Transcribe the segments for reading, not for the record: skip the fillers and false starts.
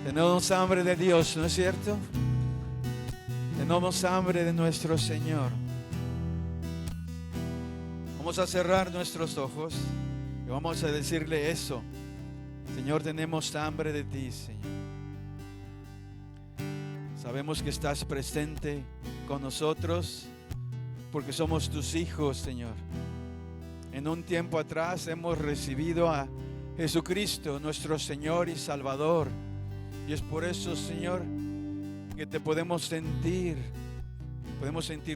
Tenemos hambre de Dios, ¿no es cierto? Tenemos hambre de nuestro Señor. Vamos a cerrar nuestros ojos y vamos a decirle eso. Señor, tenemos hambre de ti, Señor. Sabemos que estás presente con nosotros porque somos tus hijos, Señor. En un tiempo atrás hemos recibido a Jesucristo, nuestro Señor y Salvador. Y es por eso, Señor, que te podemos sentir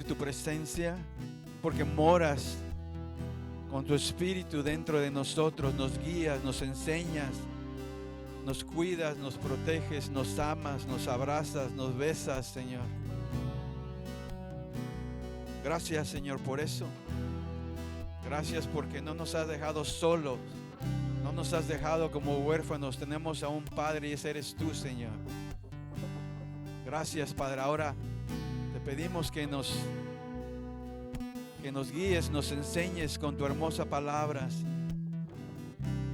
tu presencia, porque moras con tu Espíritu dentro de nosotros, nos guías, nos enseñas, nos cuidas, nos proteges, nos amas, nos abrazas, nos besas, Señor. Gracias, Señor, por eso. Gracias porque no nos has dejado solos, no nos has dejado como huérfanos. Tenemos a un Padre y ese eres tú, Señor. Gracias, Padre. Ahora te pedimos que nos guíes, nos enseñes con tu hermosa palabra.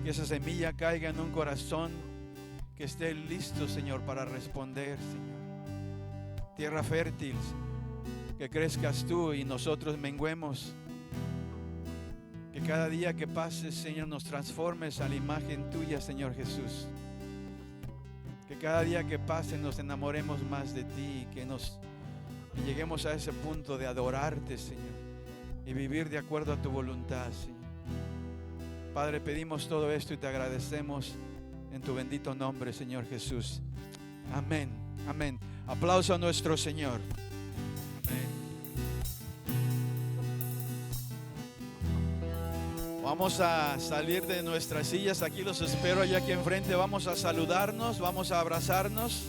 Que esa semilla caiga en un corazón que esté listo, Señor, para responder, Señor. Tierra fértil, que crezcas tú y nosotros menguemos. Que cada día que pases, Señor, nos transformes a la imagen tuya, Señor Jesús. Que cada día que pase nos enamoremos más de ti, que lleguemos a ese punto de adorarte, Señor, y vivir de acuerdo a tu voluntad, Señor. Padre, pedimos todo esto y te agradecemos en tu bendito nombre, Señor Jesús. Amén, amén. Aplauso a nuestro Señor. Vamos a salir de nuestras sillas, aquí los espero allá aquí enfrente, vamos a saludarnos, vamos a abrazarnos.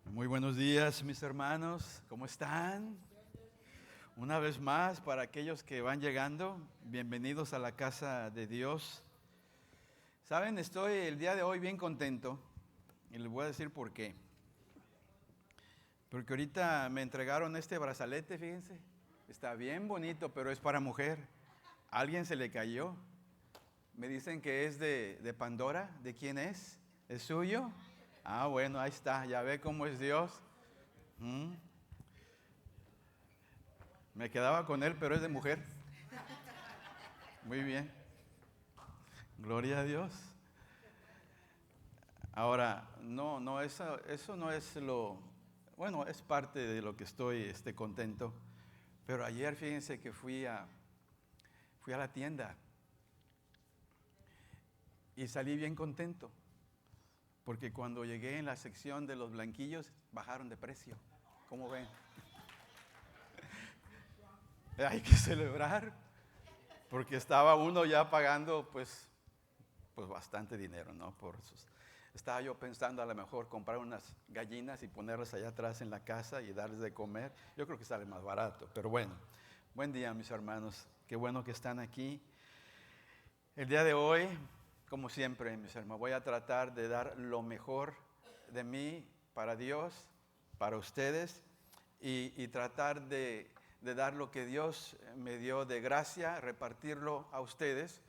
Muy buenos días, mis hermanos, ¿cómo están? Una vez más, para aquellos que van llegando, bienvenidos a la casa de Dios. Saben, estoy el día de hoy bien contento y les voy a decir por qué. Porque ahorita me entregaron este brazalete, fíjense, está bien bonito, pero es para mujer. A alguien se le cayó. Me dicen que es de Pandora. ¿De quién es? ¿Es suyo? Ah, bueno, ahí está. Ya ve cómo es Dios. Me quedaba con él, pero es de mujer. Muy bien. Gloria a Dios. Ahora, no, eso no es bueno, es parte de lo que estoy contento. Pero ayer fíjense que fui a la tienda y salí bien contento. Porque cuando llegué en la sección de los blanquillos, bajaron de precio. ¿Cómo ven? Hay que celebrar. Porque estaba uno ya pagando pues bastante dinero, ¿no? Estaba yo pensando a lo mejor comprar unas gallinas y ponerlas allá atrás en la casa y darles de comer. Yo creo que sale más barato, pero bueno. Buen día, mis hermanos. Qué bueno que están aquí. El día de hoy, como siempre, mis hermanos, voy a tratar de dar lo mejor de mí para Dios, para ustedes, y tratar de dar lo que Dios me dio de gracia, repartirlo a ustedes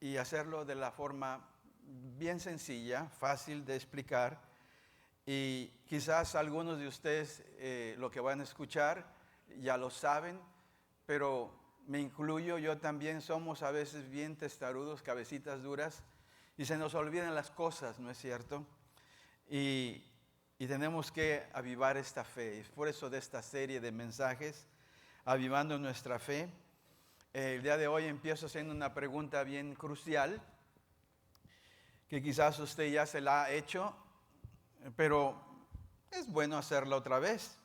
y hacerlo de la forma bien sencilla, fácil de explicar. Y quizás algunos de ustedes lo que van a escuchar ya lo saben, pero me incluyo, yo también somos a veces bien testarudos, cabecitas duras, y se nos olvidan las cosas, ¿no es cierto? Y tenemos que avivar esta fe. Es por eso de esta serie de mensajes, Avivando Nuestra Fe. El día de hoy empiezo haciendo una pregunta bien crucial, que quizás usted ya se la ha hecho, pero es bueno hacerla otra vez.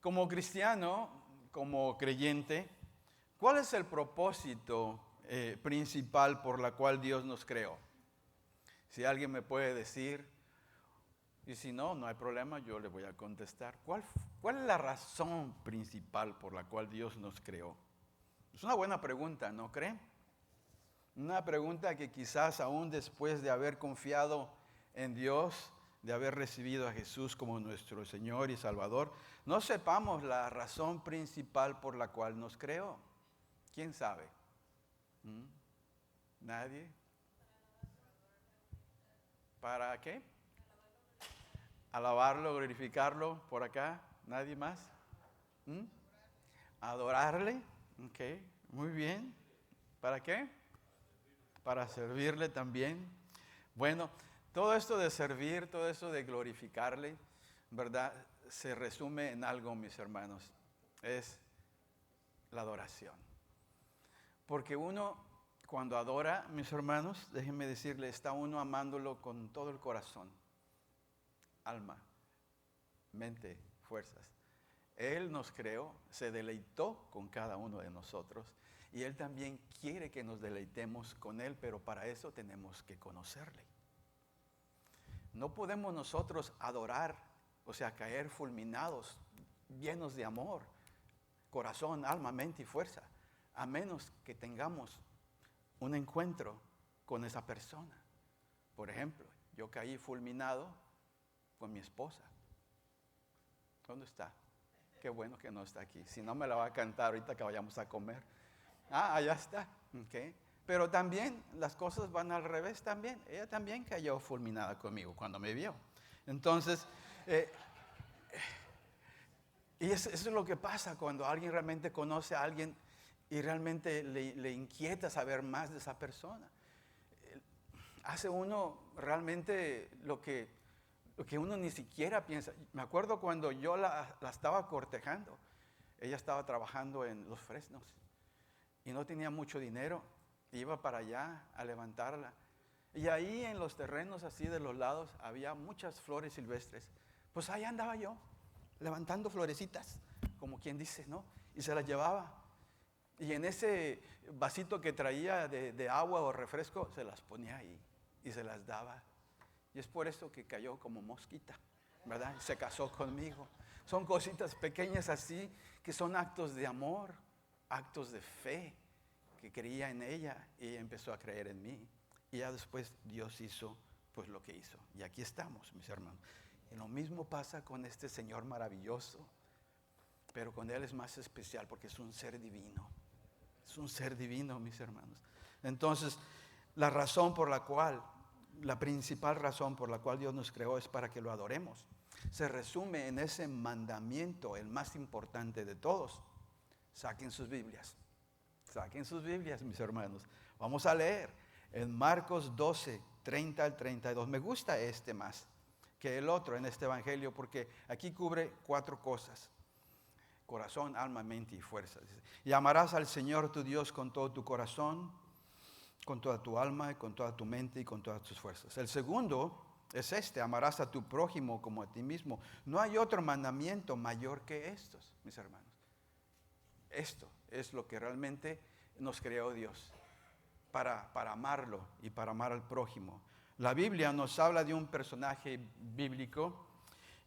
Como cristiano, como creyente, ¿cuál es el propósito principal por la cual Dios nos creó? Si alguien me puede decir, y si no, no hay problema, yo le voy a contestar. ¿Cuál es la razón principal por la cual Dios nos creó? Es una buena pregunta, ¿no creen? Una pregunta que quizás aún después de haber confiado en Dios, de haber recibido a Jesús como nuestro Señor y Salvador, no sepamos la razón principal por la cual nos creó. ¿Quién sabe? ¿Nadie? ¿Para qué? Alabarlo, glorificarlo, por acá. ¿Nadie más? Adorarle. Ok, muy bien. ¿Para qué? Para servirle también. Bueno, todo esto de servir, todo esto de glorificarle, ¿verdad? Se resume en algo, mis hermanos. Es la adoración. Porque uno, cuando adora, mis hermanos, déjenme decirle, está uno amándolo con todo el corazón, alma, mente, fuerzas. Él nos creó, se deleitó con cada uno de nosotros y Él también quiere que nos deleitemos con Él, pero para eso tenemos que conocerle. No podemos nosotros adorar, o sea, caer fulminados, llenos de amor, corazón, alma, mente y fuerza, a menos que tengamos un encuentro con esa persona. Por ejemplo, yo caí fulminado con mi esposa. ¿Dónde está? Qué bueno que no está aquí. Si no, me la va a cantar ahorita que vayamos a comer. Ah, allá está. Okay. Pero también las cosas van al revés también. Ella también cayó fulminada conmigo cuando me vio. Entonces, y eso es lo que pasa cuando alguien realmente conoce a alguien y realmente le inquieta saber más de esa persona. Hace uno realmente lo que uno ni siquiera piensa. Me acuerdo cuando yo la estaba cortejando. Ella estaba trabajando en Los Fresnos y no tenía mucho dinero. Iba para allá a levantarla. Y ahí en los terrenos así de los lados había muchas flores silvestres. Pues ahí andaba yo, levantando florecitas, como quien dice, ¿no? Y se las llevaba. Y en ese vasito que traía de agua o refresco, se las ponía ahí y se las daba. Y es por eso que cayó como mosquita, ¿verdad? Se casó conmigo. Son cositas pequeñas así que son actos de amor, actos de fe, que creía en ella y ella empezó a creer en mí. Y ya después Dios hizo pues lo que hizo. Y aquí estamos, mis hermanos. Y lo mismo pasa con este Señor maravilloso, pero con Él es más especial porque es un ser divino. Es un ser divino, mis hermanos. Entonces, La principal razón por la cual Dios nos creó es para que lo adoremos. Se resume en ese mandamiento, el más importante de todos. Saquen sus Biblias, mis hermanos. Vamos a leer en Marcos 12, 30 al 32. Me gusta este más que el otro en este evangelio porque aquí cubre 4 cosas: corazón, alma, mente y fuerza. Y amarás al Señor tu Dios con todo tu corazón, con toda tu alma, con toda tu mente y con todas tus fuerzas. El segundo es este: amarás a tu prójimo como a ti mismo. No hay otro mandamiento mayor que estos, mis hermanos. Esto es lo que realmente nos creó Dios, para amarlo y para amar al prójimo. La Biblia nos habla de un personaje bíblico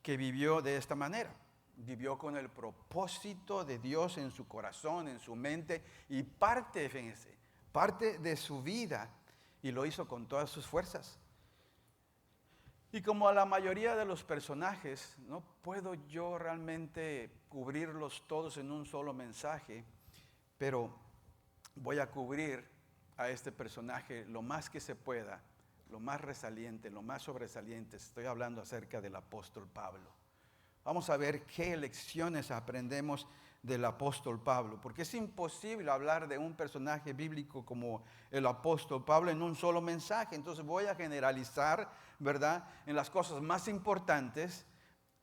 que vivió de esta manera. Vivió con el propósito de Dios en su corazón, en su mente, y parte de su vida, y lo hizo con todas sus fuerzas. Y como a la mayoría de los personajes, no puedo yo realmente cubrirlos todos en un solo mensaje, pero voy a cubrir a este personaje lo más que se pueda, lo más resaliente, lo más sobresaliente. Estoy hablando acerca del apóstol Pablo. Vamos a ver qué lecciones aprendemos del apóstol Pablo, porque es imposible hablar de un personaje bíblico como el apóstol Pablo en un solo mensaje. Entonces voy a generalizar, ¿verdad?, en las cosas más importantes,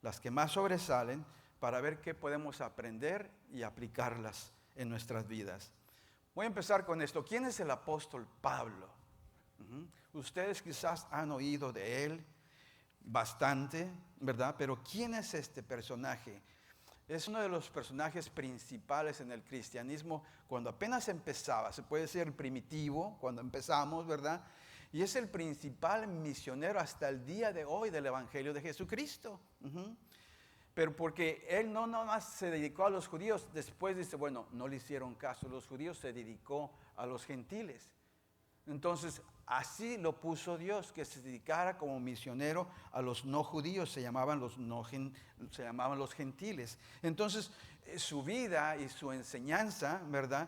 las que más sobresalen, para ver qué podemos aprender y aplicarlas en nuestras vidas. Voy a empezar con esto. ¿Quién es el apóstol Pablo? Ustedes quizás han oído de él bastante, ¿verdad? Pero ¿quién es este personaje? Es uno de los personajes principales en el cristianismo cuando apenas empezaba. Se puede decir primitivo cuando empezamos, ¿verdad? Y es el principal misionero hasta el día de hoy del Evangelio de Jesucristo. Pero porque él no nomás se dedicó a los judíos, después dice, bueno, no le hicieron caso a los judíos, se dedicó a los gentiles. Entonces, así lo puso Dios, que se dedicara como misionero a los no judíos, se llamaban los gentiles. Entonces, su vida y su enseñanza, ¿verdad?,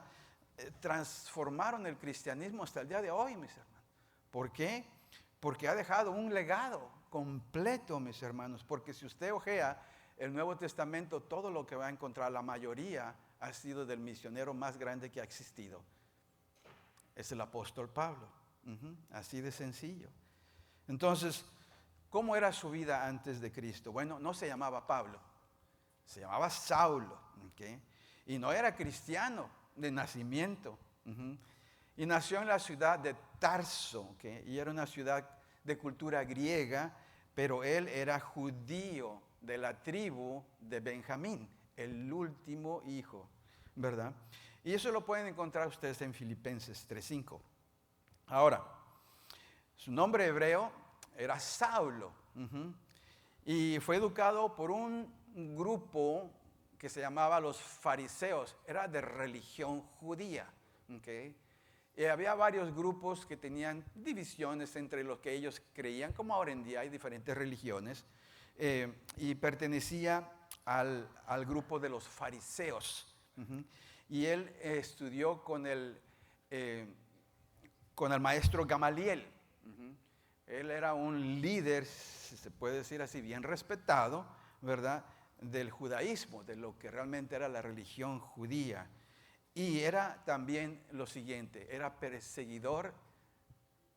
transformaron el cristianismo hasta el día de hoy, mis hermanos. ¿Por qué? Porque ha dejado un legado completo, mis hermanos. Porque si usted ojea el Nuevo Testamento, todo lo que va a encontrar, la mayoría, ha sido del misionero más grande que ha existido. Es el apóstol Pablo. Así de sencillo. Entonces, ¿cómo era su vida antes de Cristo? Bueno, no se llamaba Pablo, se llamaba Saulo, ¿okay? Y no era cristiano de nacimiento. Y nació en la ciudad de Tarso, ¿okay? Y era una ciudad de cultura griega, pero él era judío de la tribu de Benjamín, el último hijo, ¿verdad? Y eso lo pueden encontrar ustedes en Filipenses 3:5. Ahora, su nombre hebreo era Saulo. Y fue educado por un grupo que se llamaba los fariseos. Era de religión judía. ¿Okay? Y había varios grupos que tenían divisiones entre lo que ellos creían, como ahora en día hay diferentes religiones. Y pertenecía al grupo de los fariseos. Y él estudió con el maestro Gamaliel. Él era un líder, si se puede decir así, bien respetado, ¿verdad?, del judaísmo, de lo que realmente era la religión judía. Y era también lo siguiente: era perseguidor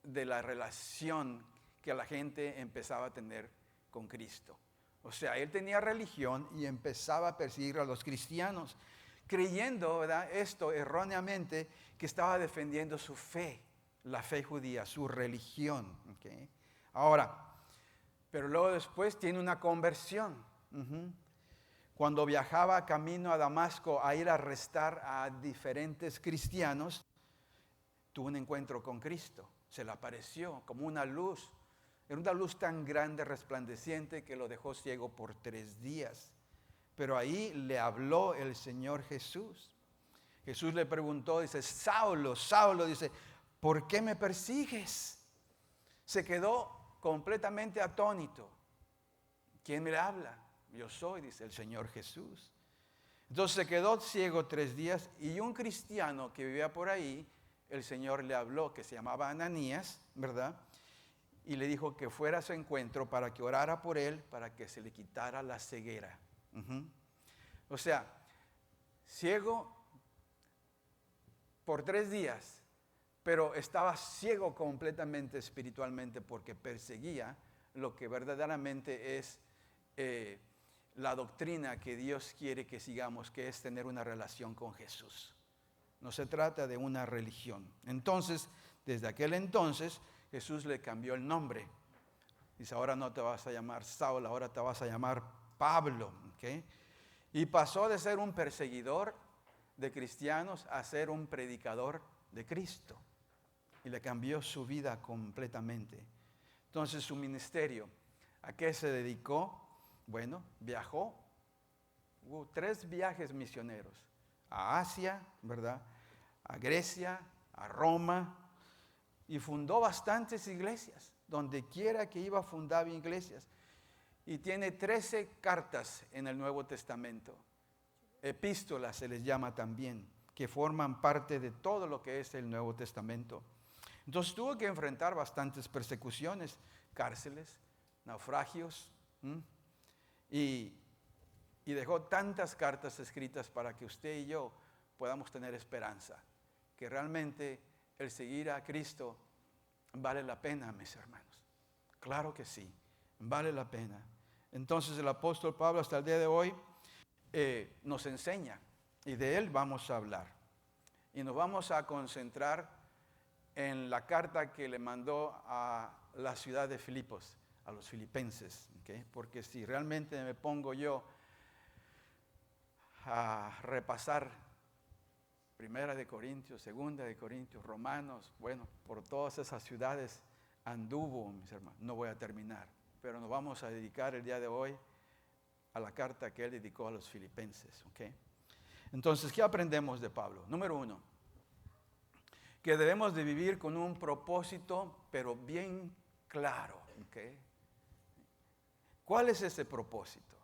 de la relación que la gente empezaba a tener con Cristo. O sea, él tenía religión y empezaba a perseguir a los cristianos, creyendo, ¿verdad?, esto erróneamente, que estaba defendiendo su fe, la fe judía, su religión. ¿Okay? Ahora, pero luego después tiene una conversión. Cuando viajaba camino a Damasco a ir a arrestar a diferentes cristianos, tuvo un encuentro con Cristo. Se le apareció como una luz. Era una luz tan grande, resplandeciente, que lo dejó ciego por 3 días. Pero ahí le habló el Señor Jesús. Jesús le preguntó, dice, Saulo, Saulo, dice, ¿por qué me persigues? Se quedó completamente atónito. ¿Quién me habla? Yo soy, dice el Señor Jesús. Entonces se quedó ciego 3 días y un cristiano que vivía por ahí el Señor le habló, que se llamaba Ananías, ¿verdad? Y le dijo que fuera a su encuentro para que orara por él, para que se le quitara la ceguera. O sea, ciego por 3 días, pero estaba ciego completamente espiritualmente porque perseguía lo que verdaderamente es la doctrina que Dios quiere que sigamos, que es tener una relación con Jesús. No se trata de una religión. Entonces, desde aquel entonces, Jesús le cambió el nombre. Dice, ahora no te vas a llamar Saulo, ahora te vas a llamar Pablo. ¿Okay? Y pasó de ser un perseguidor de cristianos a ser un predicador de Cristo. Y le cambió su vida completamente. Entonces, su ministerio, ¿a qué se dedicó? Bueno, viajó. Hubo 3 viajes misioneros. A Asia, ¿verdad? A Grecia, a Roma. Y fundó bastantes iglesias. Donde quiera que iba, fundaba iglesias. Y tiene 13 cartas en el Nuevo Testamento. Epístolas se les llama también, que forman parte de todo lo que es el Nuevo Testamento. Entonces tuvo que enfrentar bastantes persecuciones, cárceles, naufragios. Y dejó tantas cartas escritas para que usted y yo podamos tener esperanza. Que realmente el seguir a Cristo vale la pena, mis hermanos. Claro que sí, vale la pena. Entonces el apóstol Pablo hasta el día de hoy nos enseña, y de él vamos a hablar. Y nos vamos a concentrar en la carta que le mandó a la ciudad de Filipos, a los filipenses. ¿Okay? Porque si realmente me pongo yo a repasar 1 de Corintios, 2 de Corintios, Romanos, bueno, por todas esas ciudades anduvo, mis hermanos. No voy a terminar, pero nos vamos a dedicar el día de hoy a la carta que él dedicó a los filipenses. ¿Okay? Entonces, ¿qué aprendemos de Pablo? Número 1, que debemos de vivir con un propósito, pero bien claro. ¿Okay? ¿Cuál es ese propósito?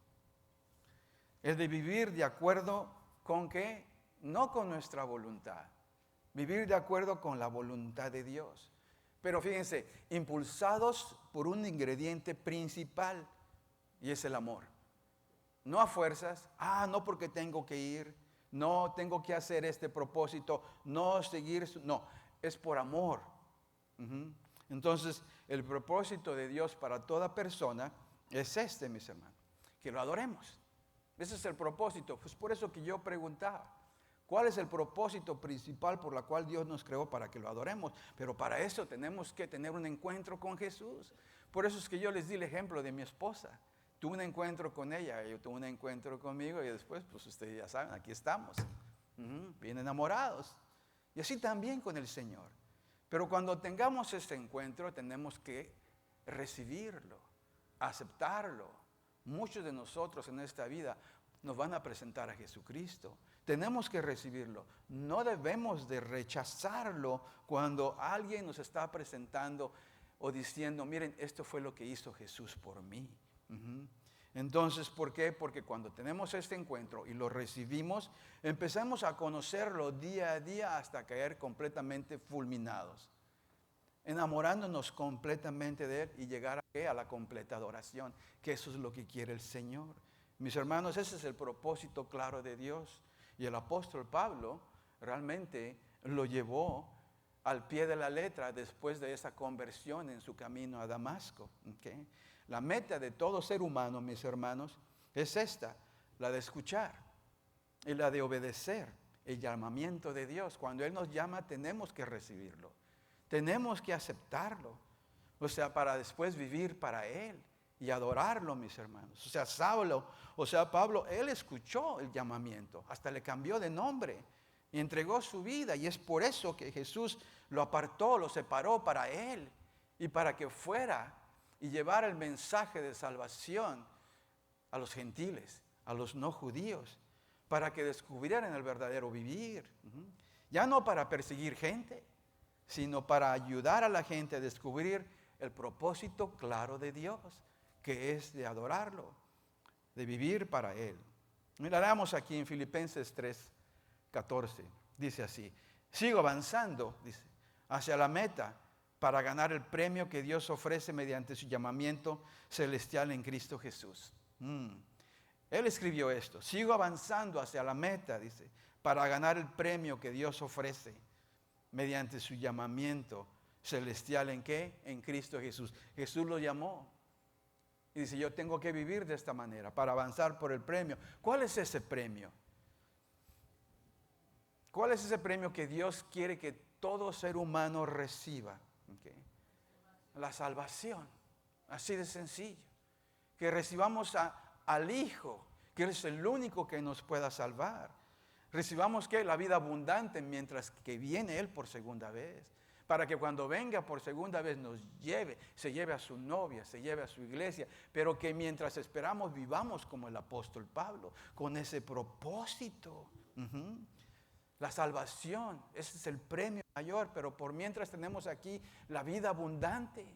Es de vivir de acuerdo con ¿qué? No con nuestra voluntad. Vivir de acuerdo con la voluntad de Dios. Pero fíjense, impulsados por un ingrediente principal, y es el amor. No a fuerzas, no porque tengo que ir, no tengo que hacer este propósito, no seguir, no, es por amor. Entonces, el propósito de Dios para toda persona es este, mis hermanos, que lo adoremos. Ese es el propósito. Pues por eso que yo preguntaba, ¿cuál es el propósito principal por la cual Dios nos creó? Para que lo adoremos. Pero para eso tenemos que tener un encuentro con Jesús. Por eso es que yo les di el ejemplo de mi esposa. Tuve un encuentro con ella, yo tuve un encuentro conmigo y después, pues ustedes ya saben, aquí estamos, bien enamorados. Y así también con el Señor. Pero cuando tengamos este encuentro tenemos que recibirlo, aceptarlo. Muchos de nosotros en esta vida nos van a presentar a Jesucristo. Tenemos que recibirlo. No debemos de rechazarlo cuando alguien nos está presentando o diciendo, miren, esto fue lo que hizo Jesús por mí. Entonces, ¿por qué? Porque cuando tenemos este encuentro y lo recibimos, empezamos a conocerlo día a día hasta caer completamente fulminados, enamorándonos completamente de Él y llegar a la completa adoración, que eso es lo que quiere el Señor. Mis hermanos, ese es el propósito claro de Dios. Y el apóstol Pablo realmente lo llevó al pie de la letra después de esa conversión en su camino a Damasco. ¿Okay? La meta de todo ser humano, mis hermanos, es esta, la de escuchar y la de obedecer el llamamiento de Dios. Cuando Él nos llama, tenemos que recibirlo, tenemos que aceptarlo, o sea, para después vivir para Él y adorarlo, mis hermanos. O sea, Pablo, él escuchó el llamamiento, hasta le cambió de nombre y entregó su vida, y es por eso que Jesús lo apartó, lo separó para Él y para que fuera y llevar el mensaje de salvación a los gentiles, a los no judíos, para que descubrieran el verdadero vivir. Ya no para perseguir gente, sino para ayudar a la gente a descubrir el propósito claro de Dios, que es de adorarlo, de vivir para Él. Miramos aquí en Filipenses 3:14, dice así, Sigo avanzando, dice, hacia la meta para ganar el premio que Dios ofrece mediante su llamamiento celestial en Cristo Jesús. Él escribió esto. Sigo avanzando hacia la meta, dice, para ganar el premio que Dios ofrece mediante su llamamiento celestial. ¿En qué? En Cristo Jesús. Jesús lo llamó. Y dice, yo tengo que vivir de esta manera para avanzar por el premio. ¿Cuál es ese premio? ¿Cuál es ese premio que Dios quiere que todo ser humano reciba? ¿Okay? La salvación. Así de sencillo. Que recibamos al Hijo, que Él es el único que nos pueda salvar. Recibamos que la vida abundante mientras que viene Él por segunda vez. Para que cuando venga por segunda vez nos lleve, se lleve a su novia, se lleve a su iglesia. Pero que mientras esperamos vivamos como el apóstol Pablo, con ese propósito. La salvación, ese es el premio mayor. Pero por mientras tenemos aquí la vida abundante.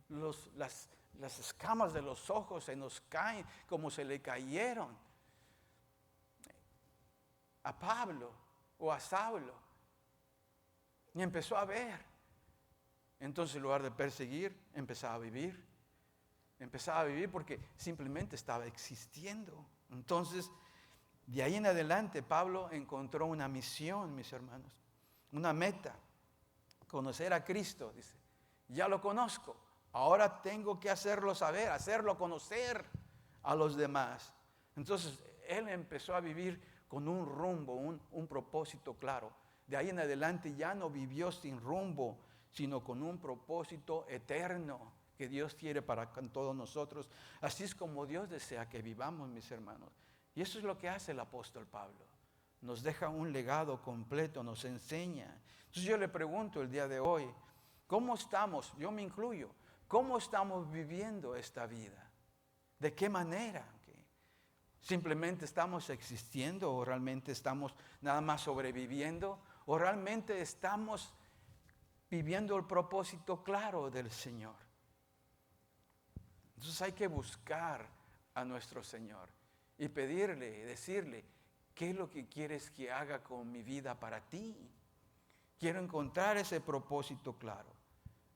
Las escamas de los ojos se nos caen como se le cayeron a Pablo o a Saulo. Y empezó a ver. Entonces, en lugar de perseguir, empezaba a vivir. Empezaba a vivir porque simplemente estaba existiendo. Entonces, de ahí en adelante, Pablo encontró una misión, mis hermanos. Una meta. Conocer a Cristo, dice. Ya lo conozco. Ahora tengo que hacerlo saber, hacerlo conocer a los demás. Entonces, él empezó a vivir con un rumbo, un propósito claro. De ahí en adelante ya no vivió sin rumbo, sino con un propósito eterno que Dios quiere para todos nosotros. Así es como Dios desea que vivamos, mis hermanos. Y eso es lo que hace el apóstol Pablo. Nos deja un legado completo, nos enseña. Entonces yo le pregunto el día de hoy, ¿cómo estamos? Yo me incluyo. ¿Cómo estamos viviendo esta vida? ¿De qué manera? ¿Simplemente estamos existiendo o realmente estamos nada más sobreviviendo? ¿O realmente estamos viviendo el propósito claro del Señor? Entonces hay que buscar a nuestro Señor y pedirle, decirle, ¿qué es lo que quieres que haga con mi vida para ti? Quiero encontrar ese propósito claro.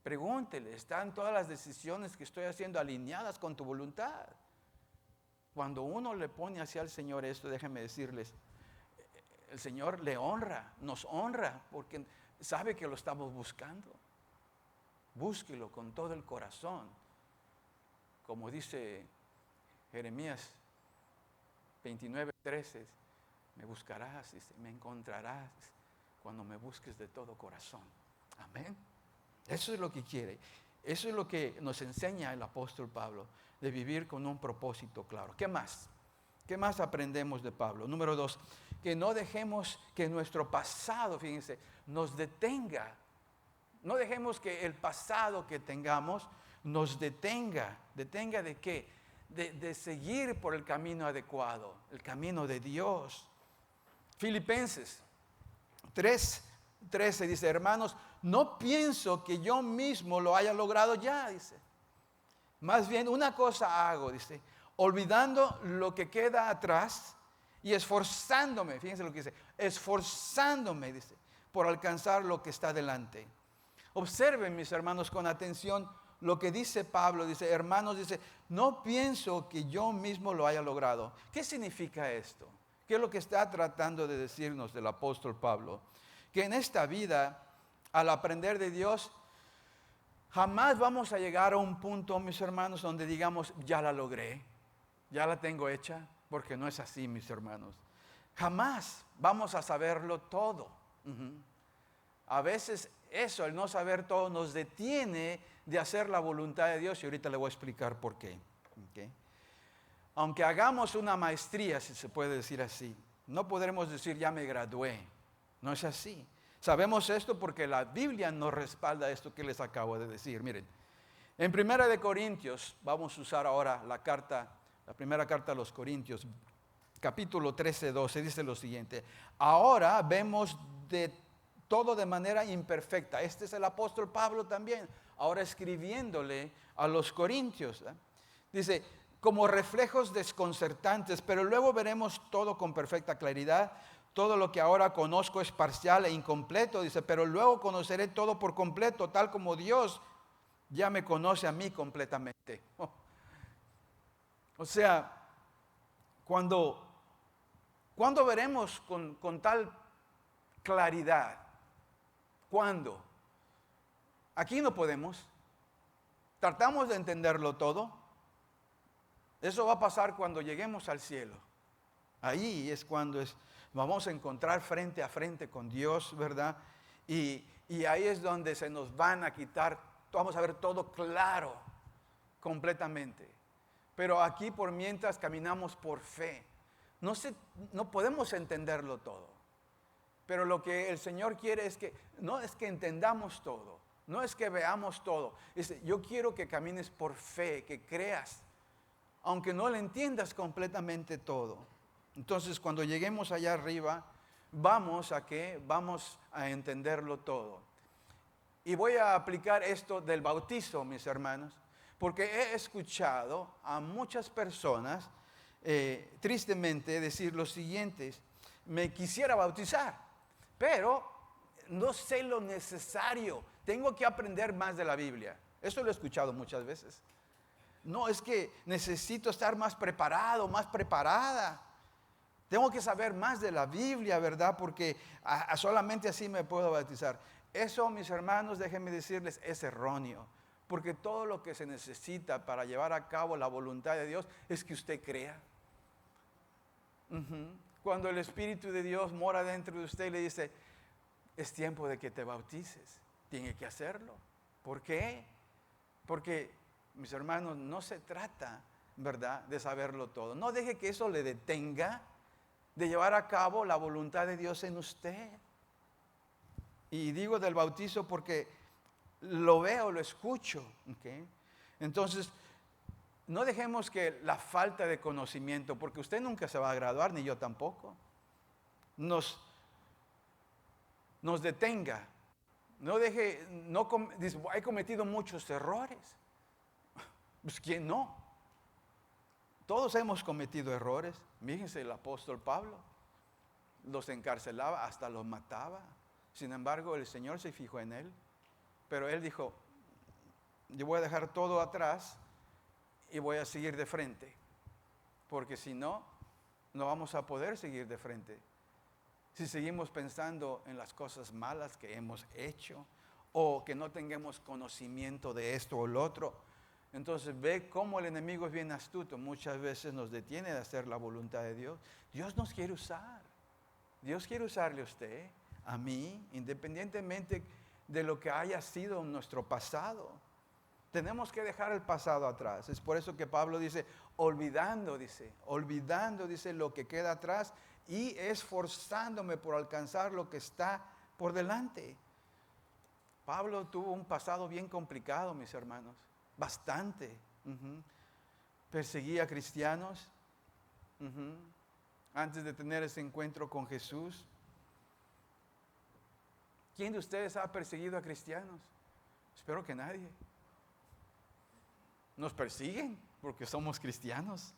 Pregúntele, ¿están todas las decisiones que estoy haciendo alineadas con tu voluntad? Cuando uno le pone hacia el Señor esto, déjenme decirles, el Señor le honra, nos honra, porque sabe que lo estamos buscando. Búsquelo con todo el corazón. Como dice Jeremías 29:13, me buscarás, me encontrarás cuando me busques de todo corazón. Amén. Eso es lo que quiere. Eso es lo que nos enseña el apóstol Pablo, de vivir con un propósito claro. ¿Qué más? ¿Qué más aprendemos de Pablo? Número 2, que no dejemos que nuestro pasado, fíjense, nos detenga. No dejemos que el pasado que tengamos nos detenga. ¿Detenga de qué? De seguir por el camino adecuado, el camino de Dios. Filipenses 3:13 dice, hermanos, no pienso que yo mismo lo haya logrado ya, dice. Más bien una cosa hago, dice, olvidando lo que queda atrás y esforzándome, fíjense lo que dice, esforzándome, dice, por alcanzar lo que está delante. Observen, mis hermanos, con atención lo que dice Pablo, dice, hermanos, dice, no pienso que yo mismo lo haya logrado. ¿Qué significa esto? ¿Qué es lo que está tratando de decirnos el apóstol Pablo? Que en esta vida, al aprender de Dios, jamás vamos a llegar a un punto, mis hermanos, donde digamos, ya la logré, ya la tengo hecha, porque no es así, mis hermanos. Jamás vamos a saberlo todo. A veces eso, el no saber todo, nos detiene de hacer la voluntad de Dios, y ahorita le voy a explicar por qué. ¿Okay? Aunque hagamos una maestría, si se puede decir así, no podremos decir, ya me gradué. No es así. Sabemos esto porque la Biblia nos respalda esto que les acabo de decir. Miren, en 1 Corintios, vamos a usar ahora la primera carta a los Corintios, capítulo 13:12, dice lo siguiente: ahora vemos de todo de manera imperfecta. Este es el apóstol Pablo también, ahora escribiéndole a los Corintios. Dice, como reflejos desconcertantes, pero luego veremos todo con perfecta claridad. todo lo que ahora conozco es parcial e incompleto, dice, pero luego conoceré todo por completo, tal como Dios ya me conoce a mí completamente. O sea, cuando veremos con tal claridad, ¿cuándo? Aquí no podemos. Tratamos de entenderlo todo. Eso va a pasar cuando lleguemos al cielo. Ahí es cuando vamos a encontrar frente a frente con Dios, ¿verdad? Y ahí es donde se nos van a quitar, vamos a ver todo claro, completamente. Pero aquí por mientras caminamos por fe. No podemos entenderlo todo. Pero lo que el Señor quiere es que, no es que entendamos todo, no es que veamos todo. Yo quiero que camines por fe, que creas, aunque no le entiendas completamente todo. Entonces, cuando lleguemos allá arriba, vamos a entenderlo todo. Y voy a aplicar esto del bautizo, mis hermanos, porque he escuchado a muchas personas, tristemente, decir lo siguiente: me quisiera bautizar, pero no sé lo necesario, tengo que aprender más de la Biblia. Eso lo he escuchado muchas veces. No, es que necesito estar más preparado, más preparada. Tengo que saber más de la Biblia, ¿verdad? Porque solamente así me puedo bautizar. Eso, mis hermanos, déjenme decirles, es erróneo. Porque todo lo que se necesita para llevar a cabo la voluntad de Dios es que usted crea. Cuando el Espíritu de Dios mora dentro de usted y le dice, es tiempo de que te bautices, tiene que hacerlo. ¿Por qué? Porque, mis hermanos, no se trata, ¿verdad?, de saberlo todo. No deje que eso le detenga de llevar a cabo la voluntad de Dios en usted. Y digo del bautizo porque lo veo, lo escucho. ¿Okay? Entonces, no dejemos que la falta de conocimiento, porque usted nunca se va a graduar, ni yo tampoco, nos detenga. No deje, dice, he cometido muchos errores. Pues ¿quién no? Todos hemos cometido errores. Fíjense, el apóstol Pablo los encarcelaba, hasta los mataba. Sin embargo, el Señor se fijó en él. Pero él dijo, yo voy a dejar todo atrás y voy a seguir de frente. Porque si no, no vamos a poder seguir de frente. Si seguimos pensando en las cosas malas que hemos hecho o que no tengamos conocimiento de esto o lo otro, entonces ve cómo el enemigo es bien astuto. Muchas veces nos detiene de hacer la voluntad de Dios. Dios nos quiere usar. Dios quiere usarle a usted, a mí, independientemente de lo que haya sido nuestro pasado. Tenemos que dejar el pasado atrás. Es por eso que Pablo dice, olvidando lo que queda atrás y esforzándome por alcanzar lo que está por delante. Pablo tuvo un pasado bien complicado, mis hermanos, bastante. Perseguía a cristianos antes de tener ese encuentro con Jesús. ¿Quién de ustedes ha perseguido a cristianos? Espero que nadie. Nos persiguen porque somos cristianos,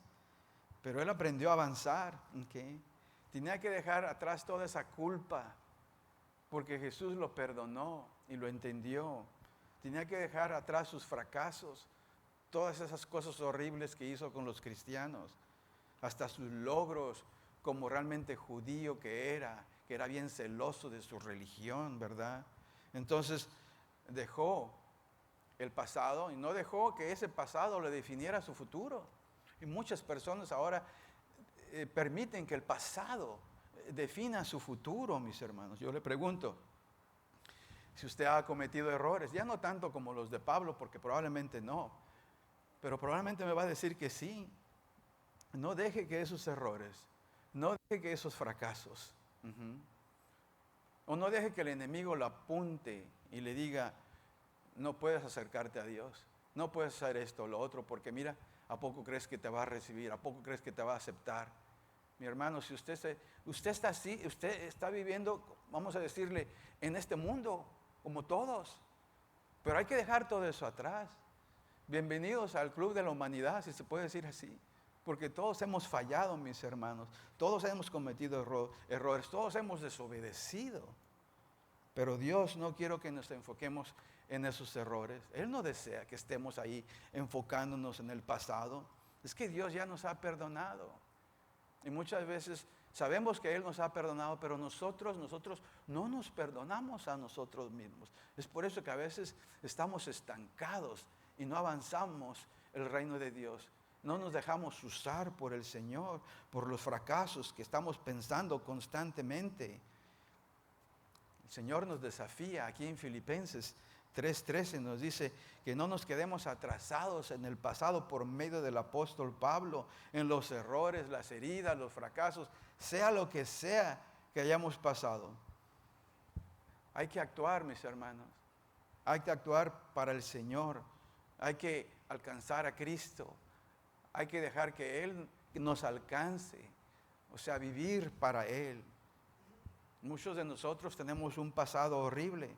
pero él aprendió a avanzar. ¿Okay? Tenía que dejar atrás toda esa culpa porque Jesús lo perdonó y lo entendió. Tenía que dejar atrás sus fracasos, todas esas cosas horribles que hizo con los cristianos, hasta sus logros como realmente judío que era bien celoso de su religión, ¿verdad? Entonces dejó el pasado y no dejó que ese pasado le definiera su futuro. Y muchas personas ahora permiten que el pasado defina su futuro, mis hermanos. Yo le pregunto, si usted ha cometido errores, ya no tanto como los de Pablo, porque probablemente no, pero probablemente me va a decir que sí. No deje que esos errores, no deje que esos fracasos, o no deje que el enemigo lo apunte y le diga, no puedes acercarte a Dios, no puedes hacer esto o lo otro, porque mira, ¿a poco crees que te va a recibir? ¿A poco crees que te va a aceptar? Mi hermano, si usted está así, usted está viviendo, vamos a decirle, en este mundo, como todos. Pero hay que dejar todo eso atrás. Bienvenidos al club de la humanidad, si se puede decir así. Porque todos hemos fallado, mis hermanos. Todos hemos cometido errores. Todos hemos desobedecido. Pero Dios no quiere que nos enfoquemos en esos errores. Él no desea que estemos ahí enfocándonos en el pasado. Es que Dios ya nos ha perdonado. Y muchas veces sabemos que Él nos ha perdonado, pero nosotros no nos perdonamos a nosotros mismos. Es por eso que a veces estamos estancados y no avanzamos el reino de Dios. No nos dejamos usar por el Señor, por los fracasos que estamos pensando constantemente. El Señor nos desafía aquí en Filipenses 3:13, nos dice que no nos quedemos atrasados en el pasado por medio del apóstol Pablo, en los errores, las heridas, los fracasos, sea lo que sea que hayamos pasado. Hay que actuar, mis hermanos. Hay que actuar para el Señor. Hay que alcanzar a Cristo. Hay que dejar que Él nos alcance. O sea, vivir para Él. Muchos de nosotros tenemos un pasado horrible.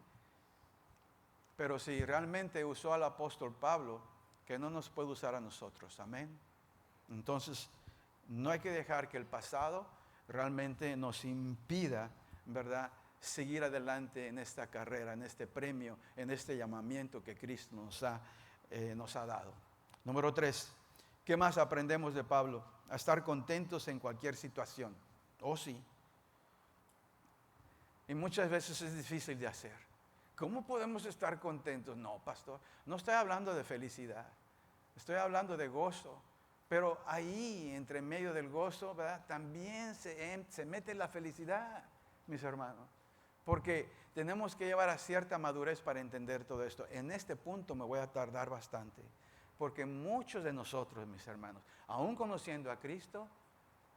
Pero si realmente usó al apóstol Pablo, que no nos puede usar a nosotros. Amén. Entonces, no hay que dejar que el pasado realmente nos impida, ¿verdad?, seguir adelante en esta carrera, en este premio, en este llamamiento que Cristo nos ha dado. Número 3. ¿Qué más aprendemos de Pablo? A estar contentos en cualquier situación. Oh, sí. Y muchas veces es difícil de hacer. ¿Cómo podemos estar contentos? No, pastor, no estoy hablando de felicidad. Estoy hablando de gozo. Pero ahí, entre medio del gozo, ¿verdad?, también se mete la felicidad, mis hermanos. Porque tenemos que llevar a cierta madurez para entender todo esto. En este punto me voy a tardar bastante. Porque muchos de nosotros, mis hermanos, aún conociendo a Cristo,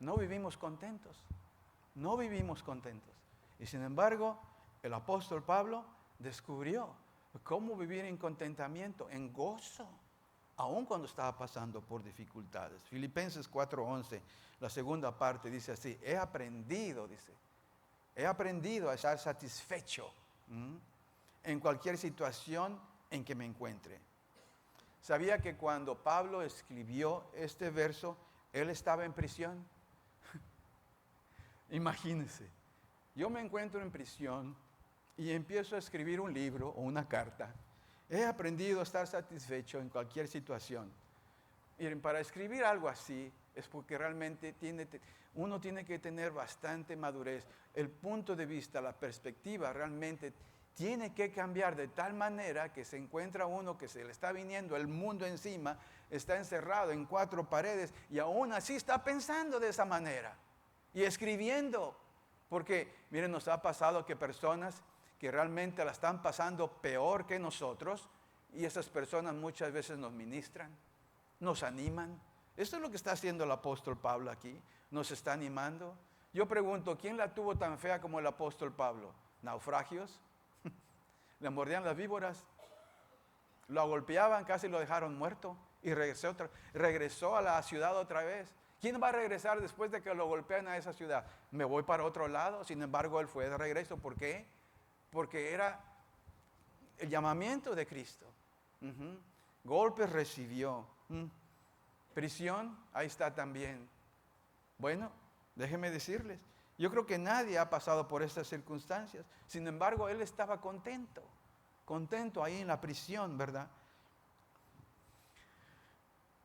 no vivimos contentos. No vivimos contentos. Y sin embargo, el apóstol Pablo descubrió cómo vivir en contentamiento, en gozo, aun cuando estaba pasando por dificultades. Filipenses 4:11, la segunda parte dice así: he aprendido a estar satisfecho en cualquier situación en que me encuentre. ¿Sabía que cuando Pablo escribió este verso, él estaba en prisión? Imagínense, yo me encuentro en prisión y empiezo a escribir un libro o una carta. He aprendido a estar satisfecho en cualquier situación. Miren, para escribir algo así es porque realmente uno tiene que tener bastante madurez. El punto de vista, la perspectiva realmente tiene que cambiar de tal manera que se encuentra uno que se le está viniendo el mundo encima, está encerrado en 4 paredes y aún así está pensando de esa manera y escribiendo. Porque, miren, nos ha pasado que personas que realmente la están pasando peor que nosotros, y esas personas muchas veces nos ministran, nos animan. Esto es lo que está haciendo el apóstol Pablo aquí, nos está animando. Yo pregunto, ¿quién la tuvo tan fea como el apóstol Pablo? ¿Naufragios? Le mordían las víboras, lo golpeaban, casi lo dejaron muerto y regresó a la ciudad otra vez. ¿Quién va a regresar después de que lo golpean a esa ciudad? Me voy para otro lado. Sin embargo, él fue de regreso. ¿Por qué? Porque era el llamamiento de Cristo. Golpes recibió. Prisión, ahí está también. Bueno, déjenme decirles, yo creo que nadie ha pasado por estas circunstancias. Sin embargo, él estaba contento ahí en la prisión, ¿verdad?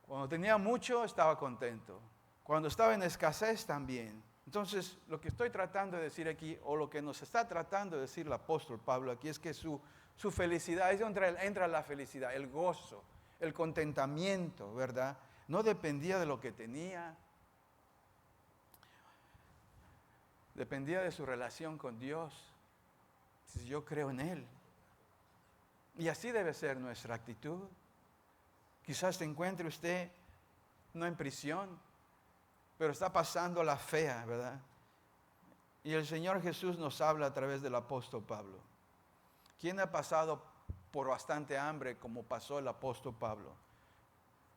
Cuando tenía mucho, estaba contento. Cuando estaba en escasez, también. Entonces, lo que estoy tratando de decir aquí, o lo que nos está tratando de decir el apóstol Pablo aquí, es que su felicidad, es donde entra la felicidad, el gozo, el contentamiento, ¿verdad? No dependía de lo que tenía, dependía de su relación con Dios. Si yo creo en Él. Y así debe ser nuestra actitud. Quizás se encuentre usted no en prisión, pero está pasando la fea, ¿verdad? Y el Señor Jesús nos habla a través del apóstol Pablo. ¿Quién ha pasado por bastante hambre como pasó el apóstol Pablo?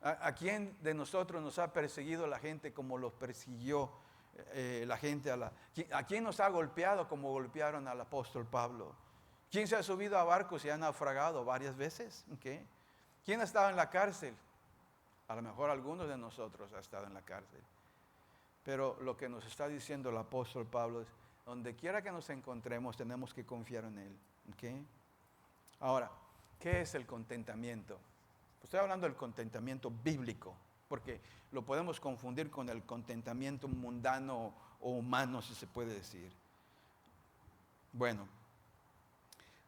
¿A quién de nosotros nos ha perseguido la gente como los persiguió la gente? ¿A quién nos ha golpeado como golpearon al apóstol Pablo? ¿Quién se ha subido a barcos y ha naufragado varias veces? ¿Okay? ¿Quién ha estado en la cárcel? A lo mejor algunos de nosotros ha estado en la cárcel. Pero lo que nos está diciendo el apóstol Pablo es, donde quiera que nos encontremos, tenemos que confiar en Él. ¿Okay? Ahora, ¿qué es el contentamiento? Estoy hablando del contentamiento bíblico, porque lo podemos confundir con el contentamiento mundano o humano, si se puede decir. Bueno,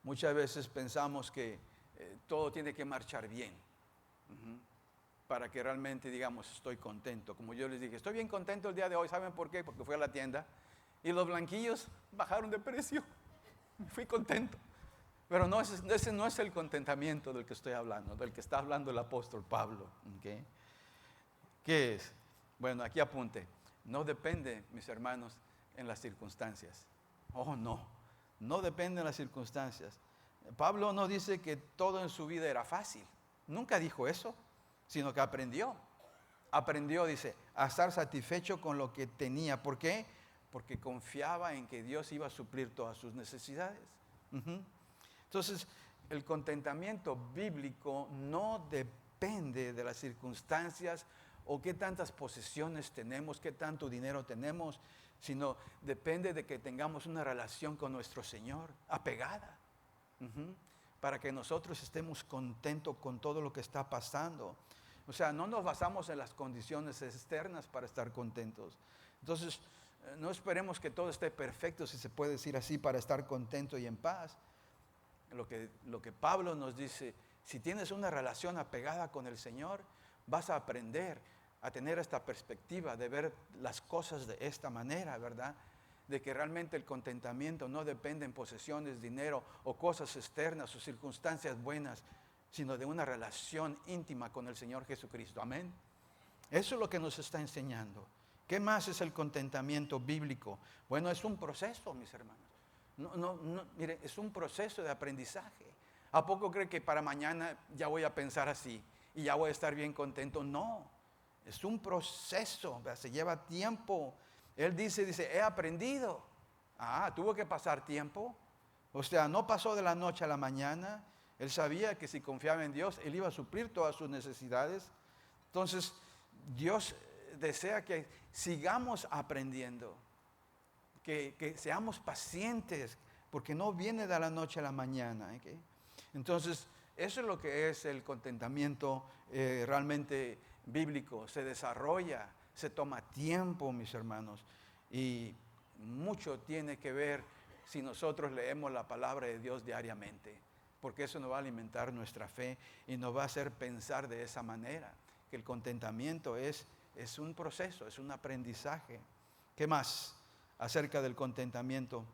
muchas veces pensamos que todo tiene que marchar bien, para que realmente digamos estoy contento. Como yo les dije, estoy bien contento el día de hoy. ¿Saben por qué? Porque fui a la tienda y los blanquillos bajaron de precio. Fui contento. Pero no, ese no es el contentamiento del que estoy hablando, del que está hablando el apóstol Pablo. ¿Okay? ¿Qué es? Bueno, aquí apunte. No depende, mis hermanos, en las circunstancias. Oh, no depende en las circunstancias. Pablo no dice que todo en su vida era fácil. Nunca dijo eso, sino que aprendió. Aprendió, dice, a estar satisfecho con lo que tenía. ¿Por qué? Porque confiaba en que Dios iba a suplir todas sus necesidades. Entonces, el contentamiento bíblico no depende de las circunstancias o qué tantas posesiones tenemos, qué tanto dinero tenemos, sino depende de que tengamos una relación con nuestro Señor apegada, para que nosotros estemos contentos con todo lo que está pasando. O sea, no nos basamos en las condiciones externas para estar contentos. Entonces, no esperemos que todo esté perfecto, si se puede decir así, para estar contento y en paz. Lo que Pablo nos dice, si tienes una relación apegada con el Señor, vas a aprender a tener esta perspectiva de ver las cosas de esta manera, ¿verdad? De que realmente el contentamiento no depende en posesiones, dinero o cosas externas o circunstancias buenas, sino de una relación íntima con el Señor Jesucristo. Amén. Eso es lo que nos está enseñando. ¿Qué más es el contentamiento bíblico? Bueno, es un proceso, mis hermanos. Mire, es un proceso de aprendizaje. ¿A poco cree que para mañana ya voy a pensar así y ya voy a estar bien contento? No, es un proceso, se lleva tiempo. Él dice, he aprendido. Tuvo que pasar tiempo. O sea, no pasó de la noche a la mañana. Él sabía que si confiaba en Dios, Él iba a suplir todas sus necesidades. Entonces, Dios desea que sigamos aprendiendo. Que seamos pacientes, porque no viene de la noche a la mañana. ¿Okay? Entonces, eso es lo que es el contentamiento realmente bíblico. Se desarrolla, se toma tiempo, mis hermanos. Y mucho tiene que ver si nosotros leemos la palabra de Dios diariamente, porque eso nos va a alimentar nuestra fe y nos va a hacer pensar de esa manera, que el contentamiento es un proceso, es un aprendizaje. ¿Qué más acerca del contentamiento?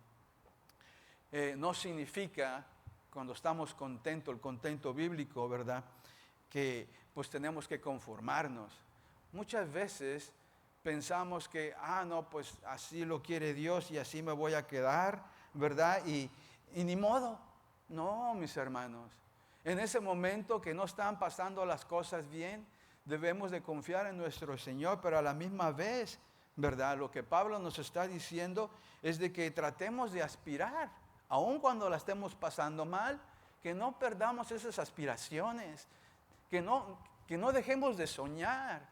No significa, cuando estamos contentos, el contento bíblico, ¿verdad?, que pues tenemos que conformarnos. Muchas veces pensamos que, no, pues así lo quiere Dios y así me voy a quedar, ¿verdad? Y ni modo. No, mis hermanos. En ese momento que no están pasando las cosas bien, debemos de confiar en nuestro Señor, pero a la misma vez, ¿verdad? Lo que Pablo nos está diciendo es de que tratemos de aspirar, aun cuando la estemos pasando mal, que no perdamos esas aspiraciones, que no dejemos de soñar,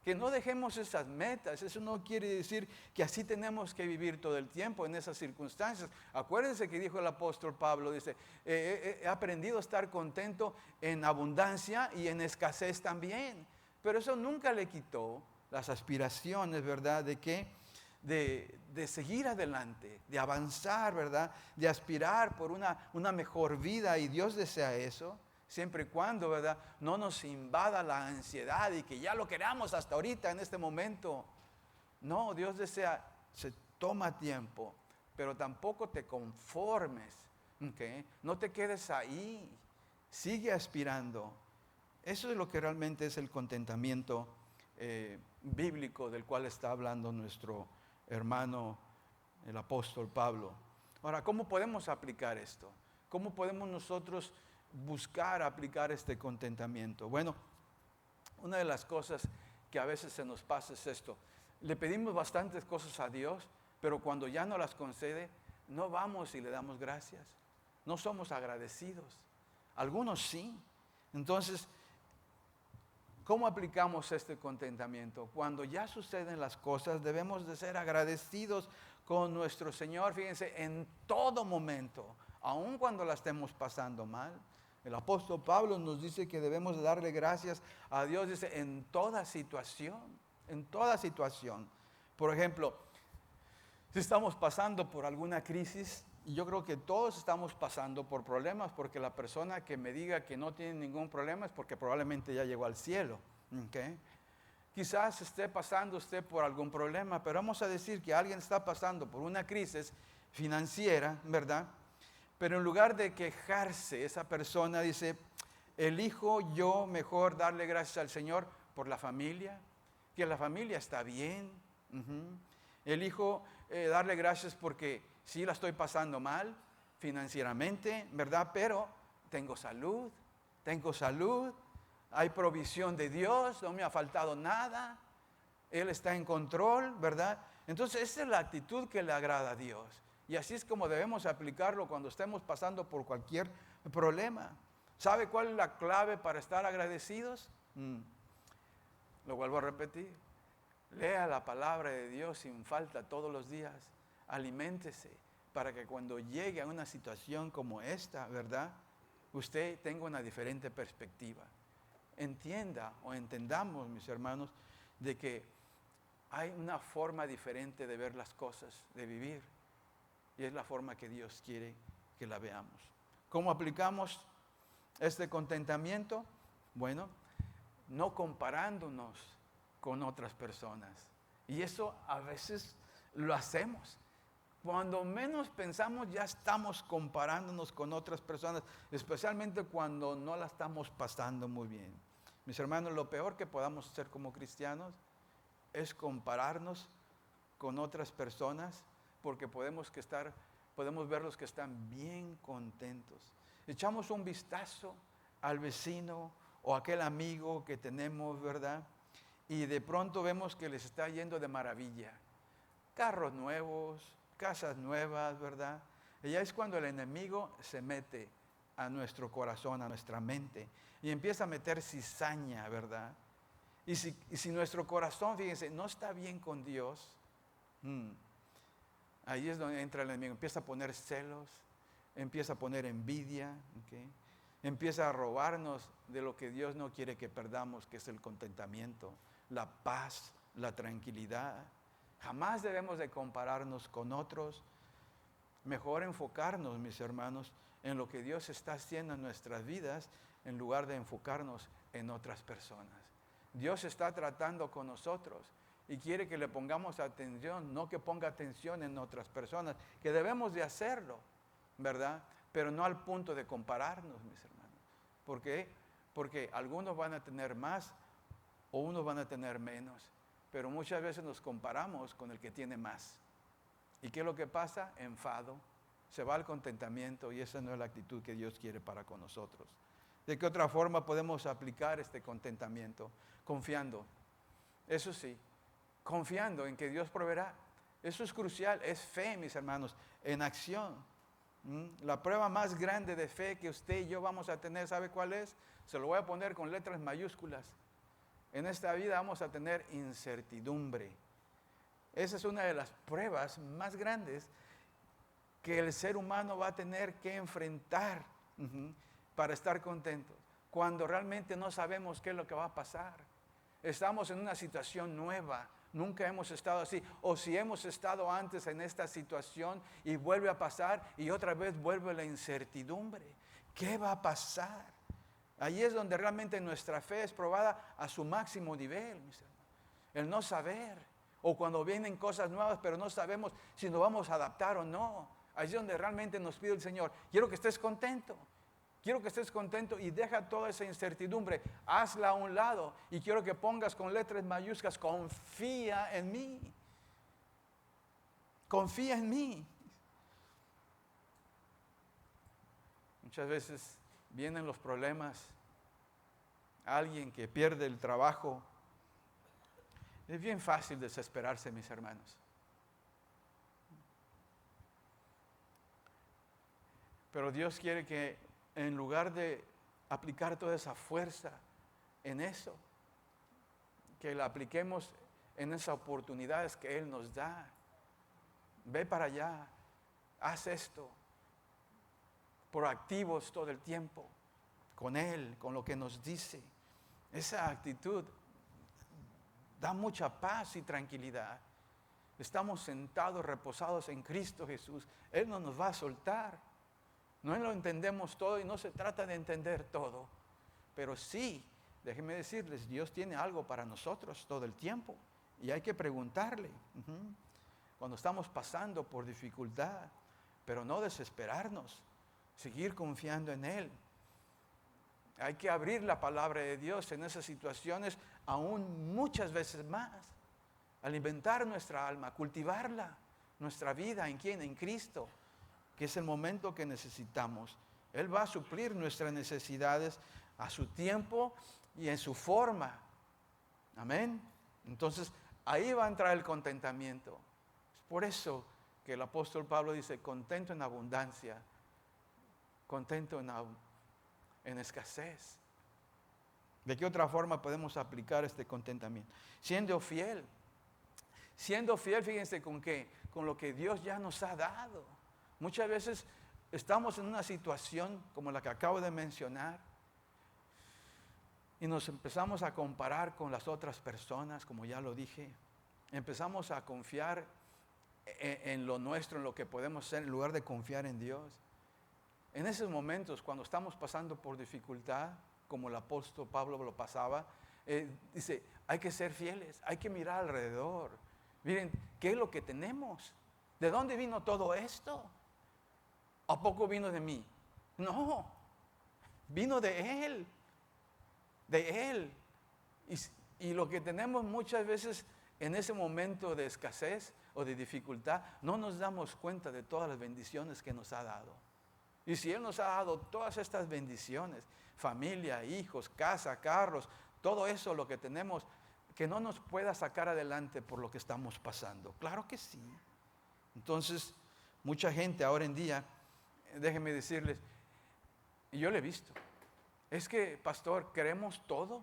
que no dejemos esas metas. Eso no quiere decir que así tenemos que vivir todo el tiempo en esas circunstancias. Acuérdense que dijo el apóstol Pablo, dice, he aprendido a estar contento en abundancia y en escasez también. Pero eso nunca le quitó las aspiraciones, ¿verdad? ¿De qué? De seguir adelante, de avanzar, ¿verdad? De aspirar por una mejor vida, y Dios desea eso. Siempre y cuando, ¿verdad?, no nos invada la ansiedad y que ya lo queramos hasta ahorita, en este momento. No, Dios desea, se toma tiempo, pero tampoco te conformes, ¿okay? No te quedes ahí, sigue aspirando. Eso es lo que realmente es el contentamiento bíblico del cual está hablando nuestro hermano, el apóstol Pablo. Ahora, ¿cómo podemos aplicar esto? ¿Cómo podemos nosotros buscar aplicar este contentamiento? Bueno, una de las cosas que a veces se nos pasa es esto: le pedimos bastantes cosas a Dios, pero cuando ya no las concede, no vamos y le damos gracias, no somos agradecidos. Algunos sí. Entonces, ¿Cómo aplicamos este contentamiento? Cuando ya suceden las cosas, debemos de ser agradecidos con nuestro Señor, fíjense, en todo momento, aun cuando la estemos pasando mal. El apóstol Pablo nos dice que debemos de darle gracias a Dios, dice, en toda situación, en toda situación. Por ejemplo, si estamos pasando por alguna crisis, y yo creo que todos estamos pasando por problemas, porque la persona que me diga que no tiene ningún problema es porque probablemente ya llegó al cielo. ¿Okay? Quizás esté pasando usted por algún problema, pero vamos a decir que alguien está pasando por una crisis financiera, ¿verdad? Pero en lugar de quejarse, esa persona dice, elijo yo mejor darle gracias al Señor por la familia, que la familia está bien. Elijo darle gracias porque sí la estoy pasando mal financieramente, ¿verdad? Pero tengo salud, hay provisión de Dios, no me ha faltado nada, Él está en control, ¿verdad? Entonces esa es la actitud que le agrada a Dios. Y así es como debemos aplicarlo cuando estemos pasando por cualquier problema. ¿Sabe cuál es la clave para estar agradecidos? Lo vuelvo a repetir. Lea la palabra de Dios sin falta todos los días. Aliméntese para que cuando llegue a una situación como esta, ¿verdad? Usted tenga una diferente perspectiva. Entienda o entendamos, mis hermanos, de que hay una forma diferente de ver las cosas, de vivir. Y es la forma que Dios quiere que la veamos. ¿Cómo aplicamos este contentamiento? Bueno, no comparándonos con otras personas. Y eso a veces lo hacemos. Cuando menos pensamos ya estamos comparándonos con otras personas, especialmente cuando no la estamos pasando muy bien. Mis hermanos, lo peor que podamos hacer como cristianos es compararnos con otras personas, porque podemos verlos que están bien contentos. Echamos un vistazo al vecino o aquel amigo que tenemos, ¿verdad? Y de pronto vemos que les está yendo de maravilla. Carros nuevos, casas nuevas, ¿verdad? Y ya es cuando el enemigo se mete a nuestro corazón, a nuestra mente, y empieza a meter cizaña, ¿verdad? Y si nuestro corazón, fíjense, no está bien con Dios, ahí es donde entra el enemigo. Empieza a poner celos, empieza a poner envidia, ¿okay? Empieza a robarnos de lo que Dios no quiere que perdamos, que es el contentamiento, la paz, la tranquilidad. Jamás debemos de compararnos con otros. Mejor enfocarnos, mis hermanos, en lo que Dios está haciendo en nuestras vidas, en lugar de enfocarnos en otras personas. Dios está tratando con nosotros y quiere que le pongamos atención, no que ponga atención en otras personas, que debemos de hacerlo, ¿verdad? Pero no al punto de compararnos, mis hermanos. ¿Por qué? Porque algunos van a tener más o unos van a tener menos, pero muchas veces nos comparamos con el que tiene más. ¿Y qué es lo que pasa? Enfado, se va al contentamiento, y esa no es la actitud que Dios quiere para con nosotros. ¿De qué otra forma podemos aplicar este contentamiento? Confiando, eso sí, confiando en que Dios proveerá. Eso es crucial, es fe, mis hermanos, en acción. La prueba más grande de fe que usted y yo vamos a tener, ¿sabe cuál es? Se lo voy a poner con letras mayúsculas. En esta vida vamos a tener incertidumbre. Esa es una de las pruebas más grandes que el ser humano va a tener que enfrentar para estar contento. Cuando realmente no sabemos qué es lo que va a pasar. Estamos en una situación nueva. Nunca hemos estado así. O si hemos estado antes en esta situación y vuelve a pasar y otra vez vuelve la incertidumbre. ¿Qué va a pasar? Ahí es donde realmente nuestra fe es probada a su máximo nivel, mis hermanos. El no saber. O cuando vienen cosas nuevas, pero no sabemos si nos vamos a adaptar o no. Ahí es donde realmente nos pide el Señor. Quiero que estés contento. Quiero que estés contento y deja toda esa incertidumbre. Hazla a un lado. Y quiero que pongas con letras mayúsculas, confía en mí. Confía en mí. Muchas veces vienen los problemas. Alguien que pierde el trabajo. Es bien fácil desesperarse, mis hermanos. Pero Dios quiere que en lugar de aplicar toda esa fuerza en eso, que la apliquemos en esas oportunidades que Él nos da. Ve para allá, haz esto, proactivos todo el tiempo, con Él, con lo que nos dice. Esa actitud da mucha paz y tranquilidad. Estamos sentados, reposados en Cristo Jesús. Él no nos va a soltar. No lo entendemos todo y no se trata de entender todo. Pero sí, déjenme decirles, Dios tiene algo para nosotros todo el tiempo. Y hay que preguntarle. Cuando estamos pasando por dificultad, pero no desesperarnos. Seguir confiando en Él. Hay que abrir la palabra de Dios en esas situaciones aún muchas veces más. Alimentar nuestra alma, cultivarla, nuestra vida. ¿En quién? En Cristo, que es el momento que necesitamos. Él va a suplir nuestras necesidades a su tiempo y en su forma. Amén. Entonces, ahí va a entrar el contentamiento. Es por eso que el apóstol Pablo dice, contento en abundancia, contento en escasez. ¿De qué otra forma podemos aplicar este contentamiento? Siendo fiel. Siendo fiel, fíjense con qué, con lo que Dios ya nos ha dado. Muchas veces estamos en una situación como la que acabo de mencionar y nos empezamos a comparar con las otras personas, como ya lo dije. Empezamos a confiar en lo nuestro, en lo que podemos ser, en lugar de confiar en Dios. En esos momentos, cuando estamos pasando por dificultad, como el apóstol Pablo lo pasaba, dice, hay que ser fieles, hay que mirar alrededor. Miren, ¿qué es lo que tenemos? ¿De dónde vino todo esto? ¿A poco vino de mí? No, vino de Él. De Él. Y lo que tenemos muchas veces en ese momento de escasez o de dificultad, no nos damos cuenta de todas las bendiciones que nos ha dado. Y si Él nos ha dado todas estas bendiciones, familia, hijos, casa, carros, todo eso lo que tenemos, que no nos pueda sacar adelante por lo que estamos pasando. Claro que sí. Entonces, mucha gente ahora en día, déjenme decirles, y yo lo he visto, es que, pastor, queremos todo,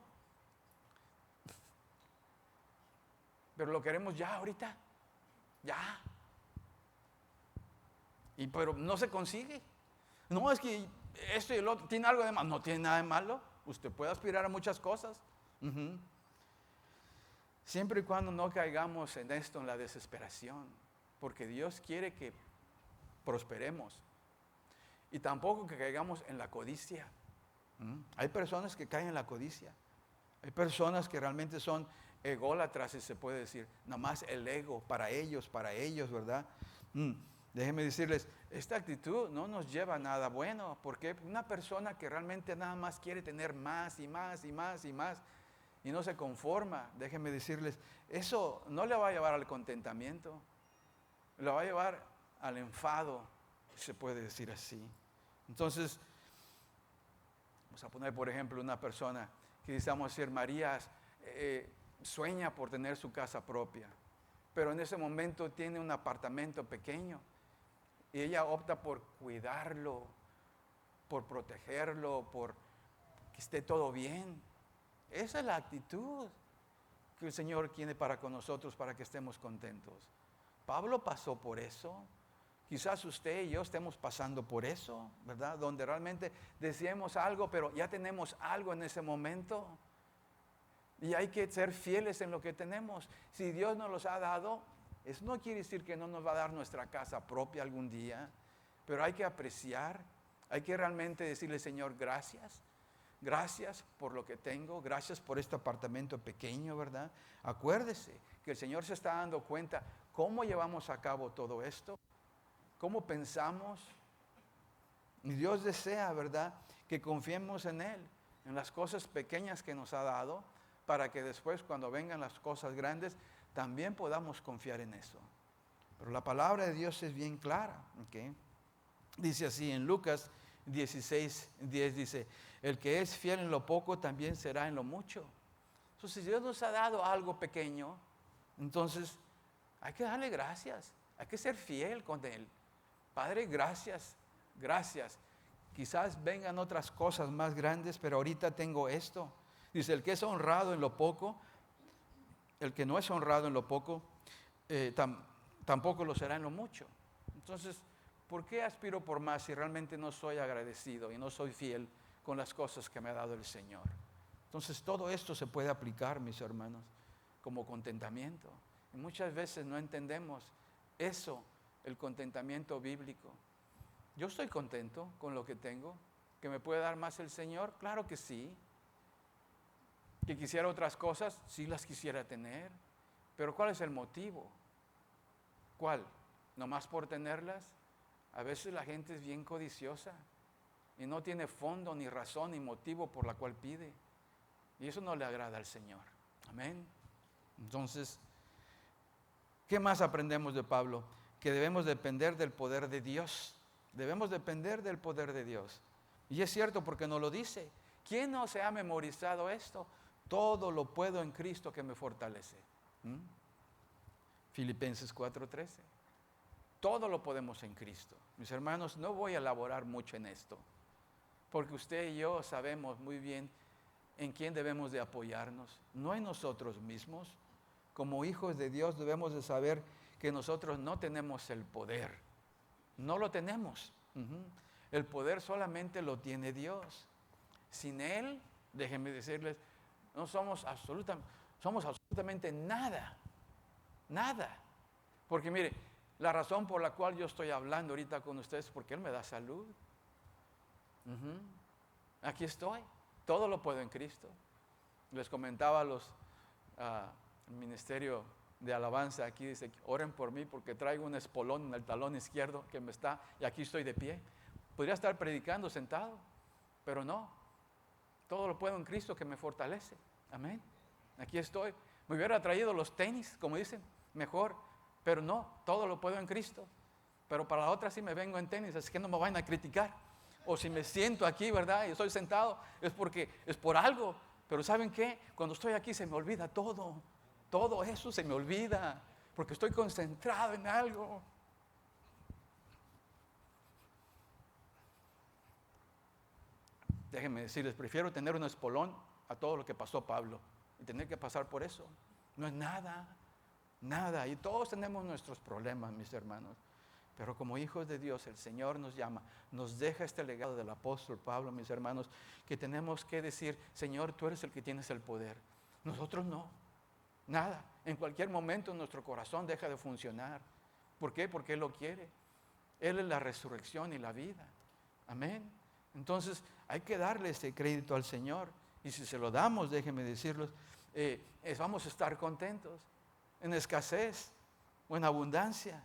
pero lo queremos ya ahorita, ya. Pero no se consigue. No, es que esto y el otro tiene algo de malo. No tiene nada de malo. Usted puede aspirar a muchas cosas. Siempre y cuando no caigamos en esto, en la desesperación. Porque Dios quiere que prosperemos. Y tampoco que caigamos en la codicia. Hay personas que caen en la codicia. Hay personas que realmente son ególatras, si se puede decir. Nada más el ego para ellos, ¿verdad? Déjenme decirles, esta actitud no nos lleva a nada bueno, porque una persona que realmente nada más quiere tener más y más y más y más y no se conforma, déjenme decirles, eso no le va a llevar al contentamiento, le va a llevar al enfado, se puede decir así. Entonces, vamos a poner por ejemplo una persona que dice, vamos a decir, María sueña por tener su casa propia, pero en ese momento tiene un apartamento pequeño. Y ella opta por cuidarlo, por protegerlo, por que esté todo bien. Esa es la actitud que el Señor tiene para con nosotros, para que estemos contentos. Pablo pasó por eso. Quizás usted y yo estemos pasando por eso, ¿verdad? Donde realmente deseamos algo, pero ya tenemos algo en ese momento. Y hay que ser fieles en lo que tenemos. Si Dios nos los ha dado, eso no quiere decir que no nos va a dar nuestra casa propia algún día, pero hay que apreciar, hay que realmente decirle, Señor, gracias. Gracias por lo que tengo, gracias por este apartamento pequeño, ¿verdad? Acuérdese que el Señor se está dando cuenta cómo llevamos a cabo todo esto, cómo pensamos. Y Dios desea, ¿verdad?, que confiemos en Él, en las cosas pequeñas que nos ha dado, para que después cuando vengan las cosas grandes, también podamos confiar en eso. Pero la palabra de Dios es bien clara, ¿okay? Dice así en Lucas 16:10, dice, el que es fiel en lo poco también será en lo mucho. Entonces, si Dios nos ha dado algo pequeño, entonces hay que darle gracias, hay que ser fiel con Él. Padre, gracias, gracias. Quizás vengan otras cosas más grandes, pero ahorita tengo esto. Dice, el que es honrado en lo poco, el que no es honrado en lo poco, tampoco lo será en lo mucho. Entonces, ¿por qué aspiro por más si realmente no soy agradecido y no soy fiel con las cosas que me ha dado el Señor? Entonces, todo esto se puede aplicar, mis hermanos, como contentamiento. Y muchas veces no entendemos eso, el contentamiento bíblico. Yo estoy contento con lo que tengo. ¿Que me puede dar más el Señor? Claro que sí. ¿Que quisiera otras cosas? Sí las quisiera tener. Pero ¿cuál es el motivo? ¿Cuál? ¿Nomás por tenerlas? A veces la gente es bien codiciosa y no tiene fondo, ni razón, ni motivo por la cual pide. Y eso no le agrada al Señor. Amén. Entonces, ¿qué más aprendemos de Pablo? Que debemos depender del poder de Dios. Debemos depender del poder de Dios. Y es cierto porque nos lo dice. ¿Quién no se ha memorizado esto? Todo lo puedo en Cristo que me fortalece. Filipenses 4:13. Todo lo podemos en Cristo. Mis hermanos, no voy a elaborar mucho en esto, porque usted y yo sabemos muy bien en quién debemos de apoyarnos, no en nosotros mismos. Como hijos de Dios debemos de saber que nosotros no tenemos el poder. No lo tenemos. El poder solamente lo tiene Dios. Sin Él, déjenme decirles, no somos absolutamente nada. Nada. Porque mire, la razón por la cual yo estoy hablando ahorita con ustedes es porque Él me da salud. Aquí estoy. Todo lo puedo en Cristo. Les comentaba al ministerio de alabanza aquí, dice, oren por mí porque traigo un espolón en el talón izquierdo que me está, y aquí estoy de pie. Podría estar predicando sentado, pero no. Todo lo puedo en Cristo que me fortalece. Amén. Aquí estoy. Me hubiera traído los tenis, como dicen, mejor, pero no, todo lo puedo en Cristo. Pero para la otra sí me vengo en tenis, así que no me vayan a criticar. O si me siento aquí, ¿verdad? Y estoy sentado, es porque es por algo. Pero ¿saben qué? Cuando estoy aquí se me olvida todo. Todo eso se me olvida, porque estoy concentrado en algo. Déjenme decirles, prefiero tener un espolón a todo lo que pasó Pablo y tener que pasar por eso. No es nada, nada. Y todos tenemos nuestros problemas, mis hermanos. Pero como hijos de Dios, el Señor nos llama, nos deja este legado del apóstol Pablo, mis hermanos, que tenemos que decir, Señor, tú eres el que tienes el poder. Nosotros no, nada. En cualquier momento nuestro corazón deja de funcionar. ¿Por qué? Porque Él lo quiere. Él es la resurrección y la vida. Amén. Entonces hay que darle ese crédito al Señor. Y si se lo damos, déjenme decirlos, vamos a estar contentos. En escasez o en abundancia.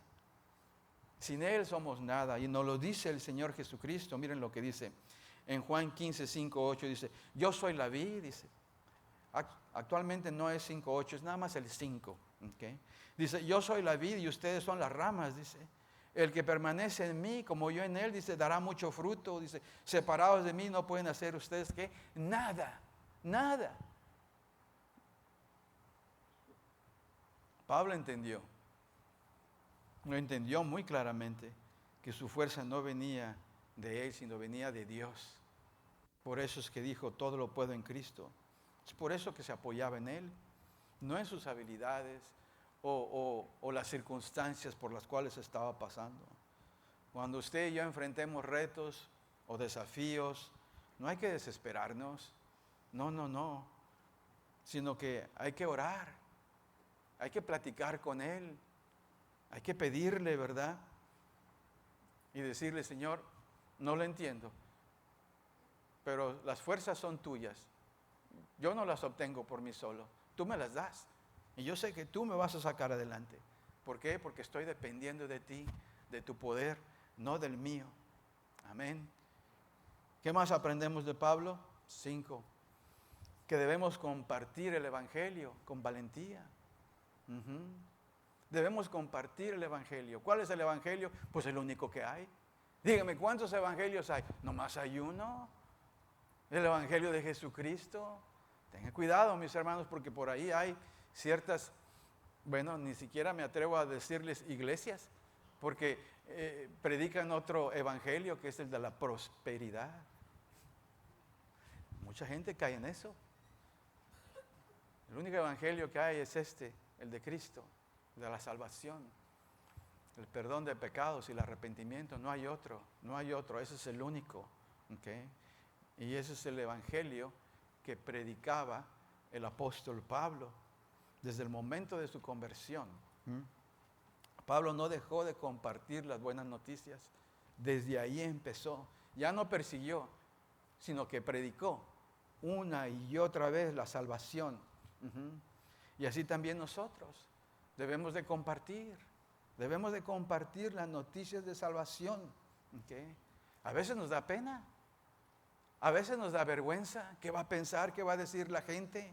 Sin Él somos nada. Y nos lo dice el Señor Jesucristo. Miren lo que dice en Juan 15, 5, 8. Dice, yo soy la vid, dice. Actualmente no es 5, 8, es nada más el 5. ¿Okay? Dice, yo soy la vid y ustedes son las ramas, dice. El que permanece en mí, como yo en él, dice, dará mucho fruto. Dice, separados de mí no pueden hacer ustedes, ¿qué? Nada, nada. Pablo entendió. Lo entendió muy claramente, que su fuerza no venía de él, sino venía de Dios. Por eso es que dijo, todo lo puedo en Cristo. Es por eso que se apoyaba en él, no en sus habilidades o las circunstancias por las cuales estaba pasando. Cuando usted y yo enfrentemos retos o desafíos, no hay que desesperarnos, no, sino que hay que orar, hay que platicar con Él, hay que pedirle, ¿verdad? Y decirle, Señor, no lo entiendo, pero las fuerzas son tuyas. Yo no las obtengo por mí solo, tú me las das. Y yo sé que tú me vas a sacar adelante. ¿Por qué? Porque estoy dependiendo de ti, de tu poder, no del mío. Amén. ¿Qué más aprendemos de Pablo? 5. Que debemos compartir el Evangelio con valentía. Debemos compartir el Evangelio. ¿Cuál es el Evangelio? Pues el único que hay. Dígame, ¿cuántos evangelios hay? Nomás hay uno. El Evangelio de Jesucristo. Tengan cuidado, mis hermanos, porque por ahí hay ciertas, bueno, ni siquiera me atrevo a decirles iglesias, porque predican otro evangelio que es el de la prosperidad. Mucha gente cae en eso. El único evangelio que hay es este, el de Cristo, de la salvación, el perdón de pecados y el arrepentimiento. No hay otro, no hay otro. Ese es el único. ¿Okay? Y ese es el evangelio que predicaba el apóstol Pablo desde el momento de su conversión. Pablo no dejó de compartir las buenas noticias. Desde ahí empezó. Ya no persiguió, sino que predicó una y otra vez la salvación. Y así también nosotros debemos de compartir las noticias de salvación. ¿Okay? A veces nos da pena, a veces nos da vergüenza. ¿Qué va a pensar? ¿Qué va a decir la gente?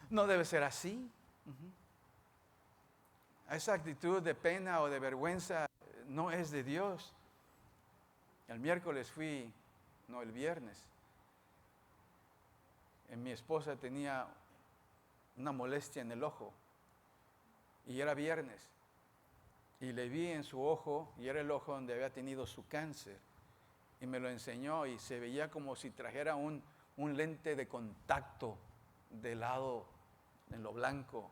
No debe ser así. Esa actitud de pena o de vergüenza no es de Dios. El viernes, mi esposa tenía una molestia en el ojo y era viernes y le vi en su ojo y era el ojo donde había tenido su cáncer y me lo enseñó y se veía como si trajera un lente de contacto de lado en lo blanco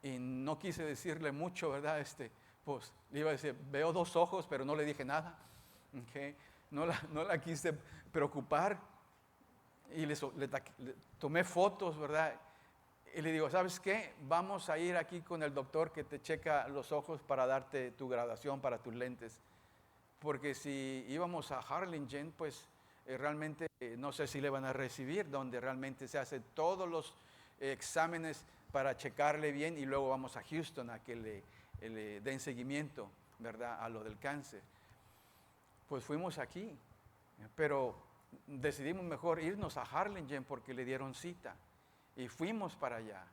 y no quise decirle mucho, ¿verdad? Pues le iba a decir, veo dos ojos, pero no le dije nada. ¿Okay? No la quise preocupar y le tomé fotos, ¿verdad? Y le digo, ¿sabes qué? Vamos a ir aquí con el doctor que te checa los ojos para darte tu graduación para tus lentes. Porque si íbamos a Harlingen, pues realmente no sé si le van a recibir, donde realmente se hacen todos los exámenes para checarle bien y luego vamos a Houston a que le den seguimiento, ¿verdad? A lo del cáncer. Pues fuimos aquí, pero decidimos mejor irnos a Harlingen porque le dieron cita y fuimos para allá.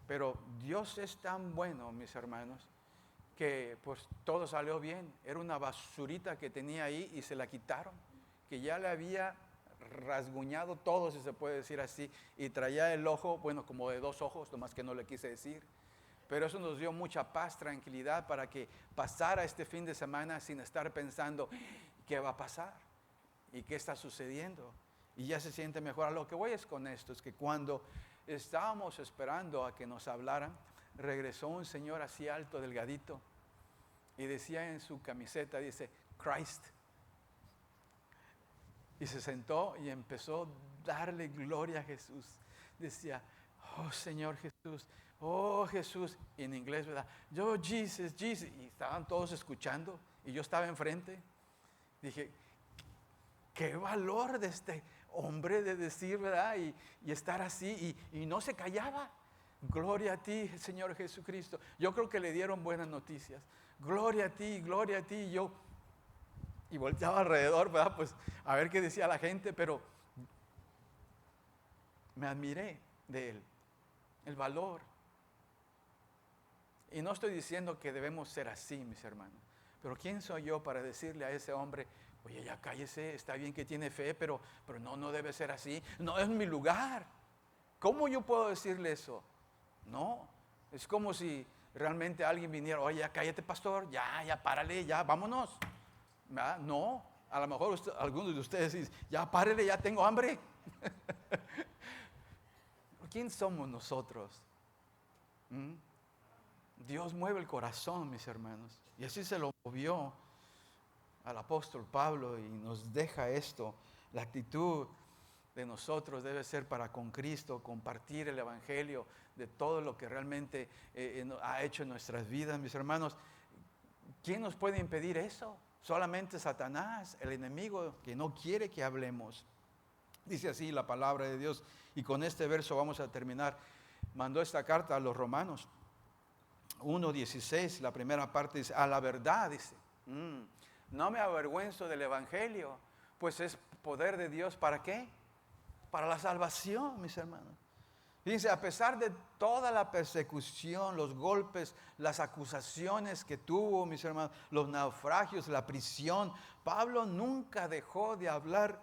Pero Dios es tan bueno, mis hermanos, que pues todo salió bien. Era una basurita que tenía ahí y se la quitaron, que ya le había rasguñado todo, si se puede decir así, y traía el ojo, bueno, como de dos ojos, nomás que no le quise decir. Pero eso nos dio mucha paz, tranquilidad para que pasara este fin de semana sin estar pensando qué va a pasar y qué está sucediendo. Y ya se siente mejor. A lo que voy es con esto, es que cuando estábamos esperando a que nos hablaran, regresó un señor así alto, delgadito, y decía en su camiseta, dice, Christ. Y se sentó y empezó a darle gloria a Jesús. Decía, oh Señor Jesús, oh Jesús, y en inglés, ¿verdad? Yo, Jesus, Jesus, y estaban todos escuchando, y yo estaba enfrente. Dije, qué valor de este hombre de decir, ¿verdad? Y estar así, y no se callaba. Gloria a ti, Señor Jesucristo. Yo creo que le dieron buenas noticias. Gloria a ti, y yo, y volteaba alrededor, ¿verdad? Pues a ver qué decía la gente, pero me admiré de él, el valor. Y no estoy diciendo que debemos ser así, mis hermanos, pero ¿quién soy yo para decirle a ese hombre, oye, ya cállese, está bien que tiene fe, pero no debe ser así, no es mi lugar? ¿Cómo yo puedo decirle eso? No, es como si realmente alguien viniera, oye, ya cállate, pastor, ya párale, ya vámonos. ¿Verdad? No, a lo mejor algunos de ustedes dicen, ya párele, ya tengo hambre. ¿Quién somos nosotros? Dios mueve el corazón, mis hermanos. Y así se lo movió al apóstol Pablo y nos deja esto. La actitud de nosotros debe ser para con Cristo, compartir el evangelio de todo lo que realmente ha hecho en nuestras vidas, mis hermanos. ¿Quién nos puede impedir eso? Solamente Satanás, el enemigo que no quiere que hablemos. Dice así la palabra de Dios, y con este verso vamos a terminar. Mandó esta carta a los romanos 1:16, la primera parte dice, a la verdad, dice, no me avergüenzo del evangelio, pues es poder de Dios, ¿para qué? Para la salvación, mis hermanos. Dice, a pesar de toda la persecución, los golpes, las acusaciones que tuvo, mis hermanos, los naufragios, la prisión, Pablo nunca dejó de hablar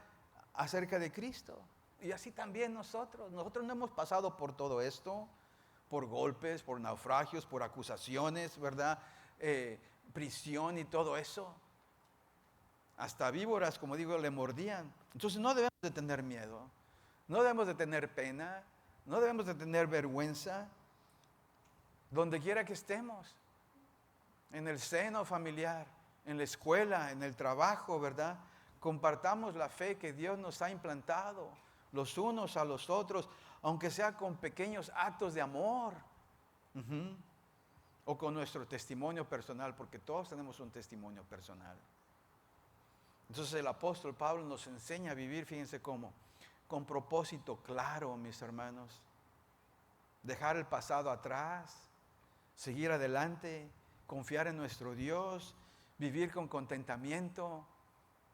acerca de Cristo. Y así también nosotros no hemos pasado por todo esto, por golpes, por naufragios, por acusaciones, ¿verdad? Prisión y todo eso. Hasta víboras, como digo, le mordían. Entonces no debemos de tener miedo, no debemos de tener pena, No debemos de tener vergüenza donde quiera que estemos, en el seno familiar, en la escuela, en el trabajo, ¿verdad? Compartamos la fe que Dios nos ha implantado los unos a los otros, aunque sea con pequeños actos de amor. Uh-huh. O con nuestro testimonio personal, porque todos tenemos un testimonio personal. Entonces el apóstol Pablo nos enseña a vivir, fíjense cómo, con propósito claro, mis hermanos. Dejar el pasado atrás, seguir adelante, confiar en nuestro Dios, vivir con contentamiento,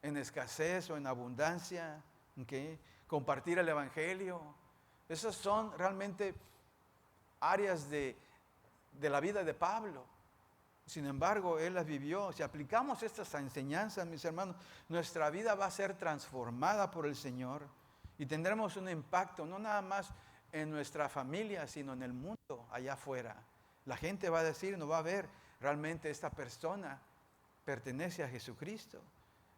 en escasez o en abundancia, ¿okay? Compartir el Evangelio. Esas son realmente áreas de la vida de Pablo. Sin embargo, él las vivió. Si aplicamos estas enseñanzas, mis hermanos, nuestra vida va a ser transformada por el Señor y tendremos un impacto, no nada más en nuestra familia, sino en el mundo allá afuera. La gente va a decir, no va a ver, realmente esta persona pertenece a Jesucristo.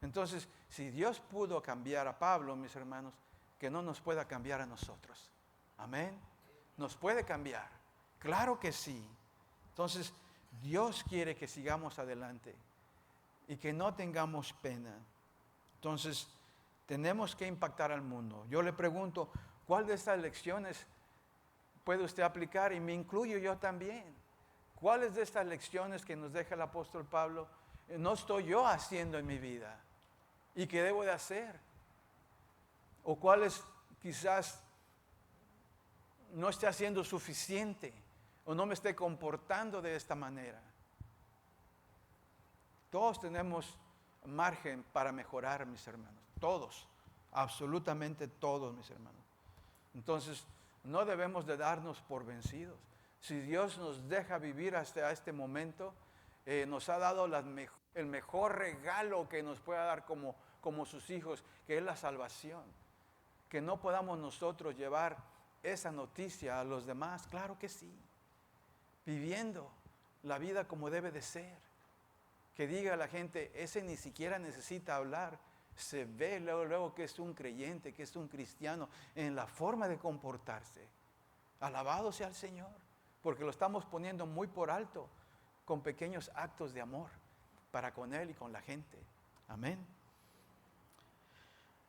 Entonces, si Dios pudo cambiar a Pablo, mis hermanos, que no nos pueda cambiar a nosotros. Amén. Nos puede cambiar. Claro que sí. Entonces, Dios quiere que sigamos adelante y que no tengamos pena. Entonces, tenemos que impactar al mundo. Yo le pregunto, ¿cuál de estas lecciones puede usted aplicar? Y me incluyo yo también. ¿Cuáles de estas lecciones que nos deja el apóstol Pablo no estoy yo haciendo en mi vida y que debo de hacer? ¿O cuáles quizás no esté haciendo suficiente o no me esté comportando de esta manera? Todos tenemos margen para mejorar, mis hermanos. Todos, absolutamente todos, mis hermanos. Entonces, no debemos de darnos por vencidos. Si Dios nos deja vivir hasta este momento, nos ha dado el mejor regalo que nos pueda dar como sus hijos, que es la salvación. Que no podamos nosotros llevar esa noticia a los demás, claro que sí. Viviendo la vida como debe de ser. Que diga a la gente, ese ni siquiera necesita hablar. Se ve luego que es un creyente, que es un cristiano, en la forma de comportarse. Alabado sea el Señor, porque lo estamos poniendo muy por alto con pequeños actos de amor para con Él y con la gente. Amén.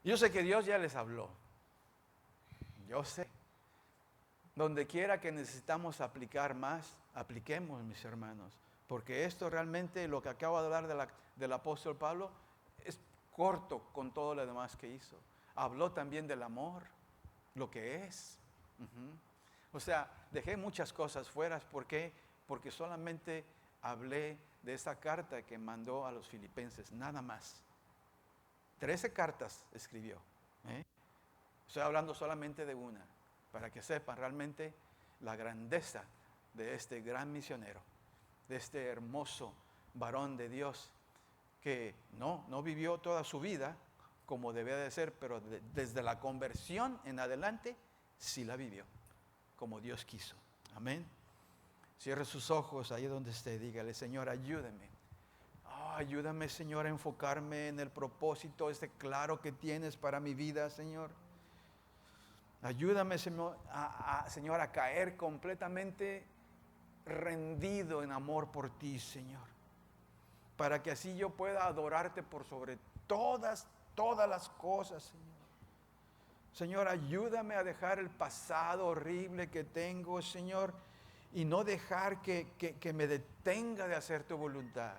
Yo sé que Dios ya les habló. Yo sé. Donde quiera que necesitamos aplicar más, apliquemos, mis hermanos. Porque esto realmente, lo que acabo de hablar del apóstol Pablo, es corto con todo lo demás que hizo. Habló también del amor, lo que es. O sea, dejé muchas cosas fuera. ¿Por qué? Porque solamente hablé de esa carta que mandó a los filipenses, nada más. 13 cartas escribió. Estoy hablando solamente de una, para que sepan realmente la grandeza de este gran misionero, de este hermoso varón de Dios, que no vivió toda su vida como debía de ser, pero desde la conversión en adelante, sí la vivió, como Dios quiso. Amén. Cierre sus ojos ahí donde esté, dígale, Señor, ayúdame. Ayúdame, Señor, a enfocarme en el propósito claro que tienes para mi vida, Señor. Ayúdame, Señor, a caer completamente rendido en amor por ti, Señor. Para que así yo pueda adorarte por sobre todas las cosas, Señor. Señor, ayúdame a dejar el pasado horrible que tengo, Señor, y no dejar que me detenga de hacer tu voluntad.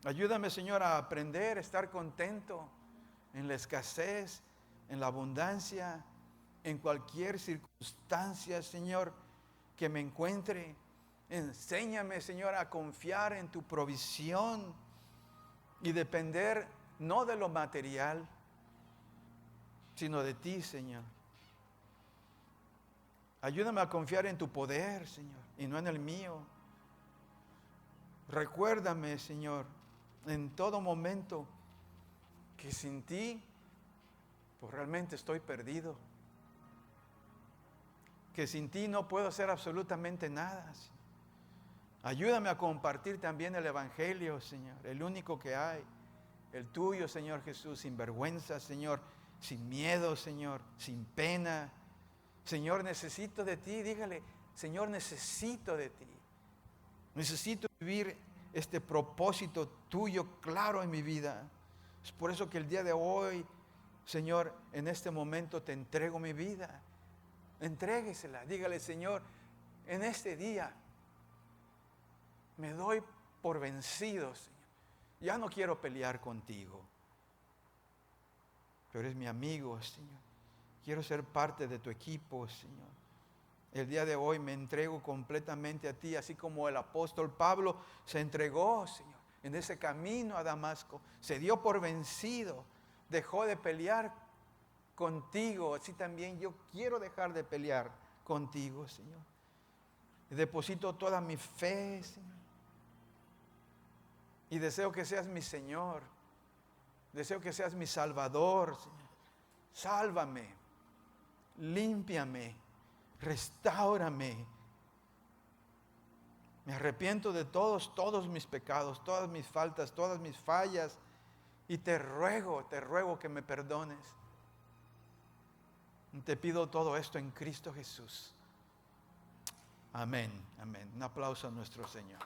Ayúdame, Señor, a aprender a estar contento en la escasez, en la abundancia, en cualquier circunstancia, Señor, que me encuentre. Enséñame, Señor, a confiar en tu provisión y depender no de lo material, sino de ti, Señor. Ayúdame a confiar en tu poder, Señor, y no en el mío. Recuérdame, Señor, en todo momento, que sin ti, pues realmente estoy perdido. Que sin ti no puedo hacer absolutamente nada. Ayúdame a compartir también el Evangelio, Señor, el único que hay, el tuyo, Señor Jesús, sin vergüenza, Señor, sin miedo, Señor, sin pena. Señor, necesito de ti. Dígale, Señor, necesito de ti. Necesito vivir este propósito tuyo claro en mi vida. Es por eso que el día de hoy, Señor, en este momento te entrego mi vida. Entréguesela. Dígale, Señor, en este día me doy por vencido, Señor. Ya no quiero pelear contigo. Pero eres mi amigo, Señor. Quiero ser parte de tu equipo, Señor. El día de hoy me entrego completamente a ti, así como el apóstol Pablo se entregó, Señor, en ese camino a Damasco. Se dio por vencido, dejó de pelear contigo. Así también yo quiero dejar de pelear contigo, Señor. Y deposito toda mi fe, Señor. Y deseo que seas mi Señor. Deseo que seas mi Salvador, Señor. Sálvame, límpiame, restáurame. Me arrepiento de todos mis pecados, todas mis faltas, todas mis fallas. Y te ruego que me perdones. Te pido todo esto en Cristo Jesús. Amén, amén. Un aplauso a nuestro Señor.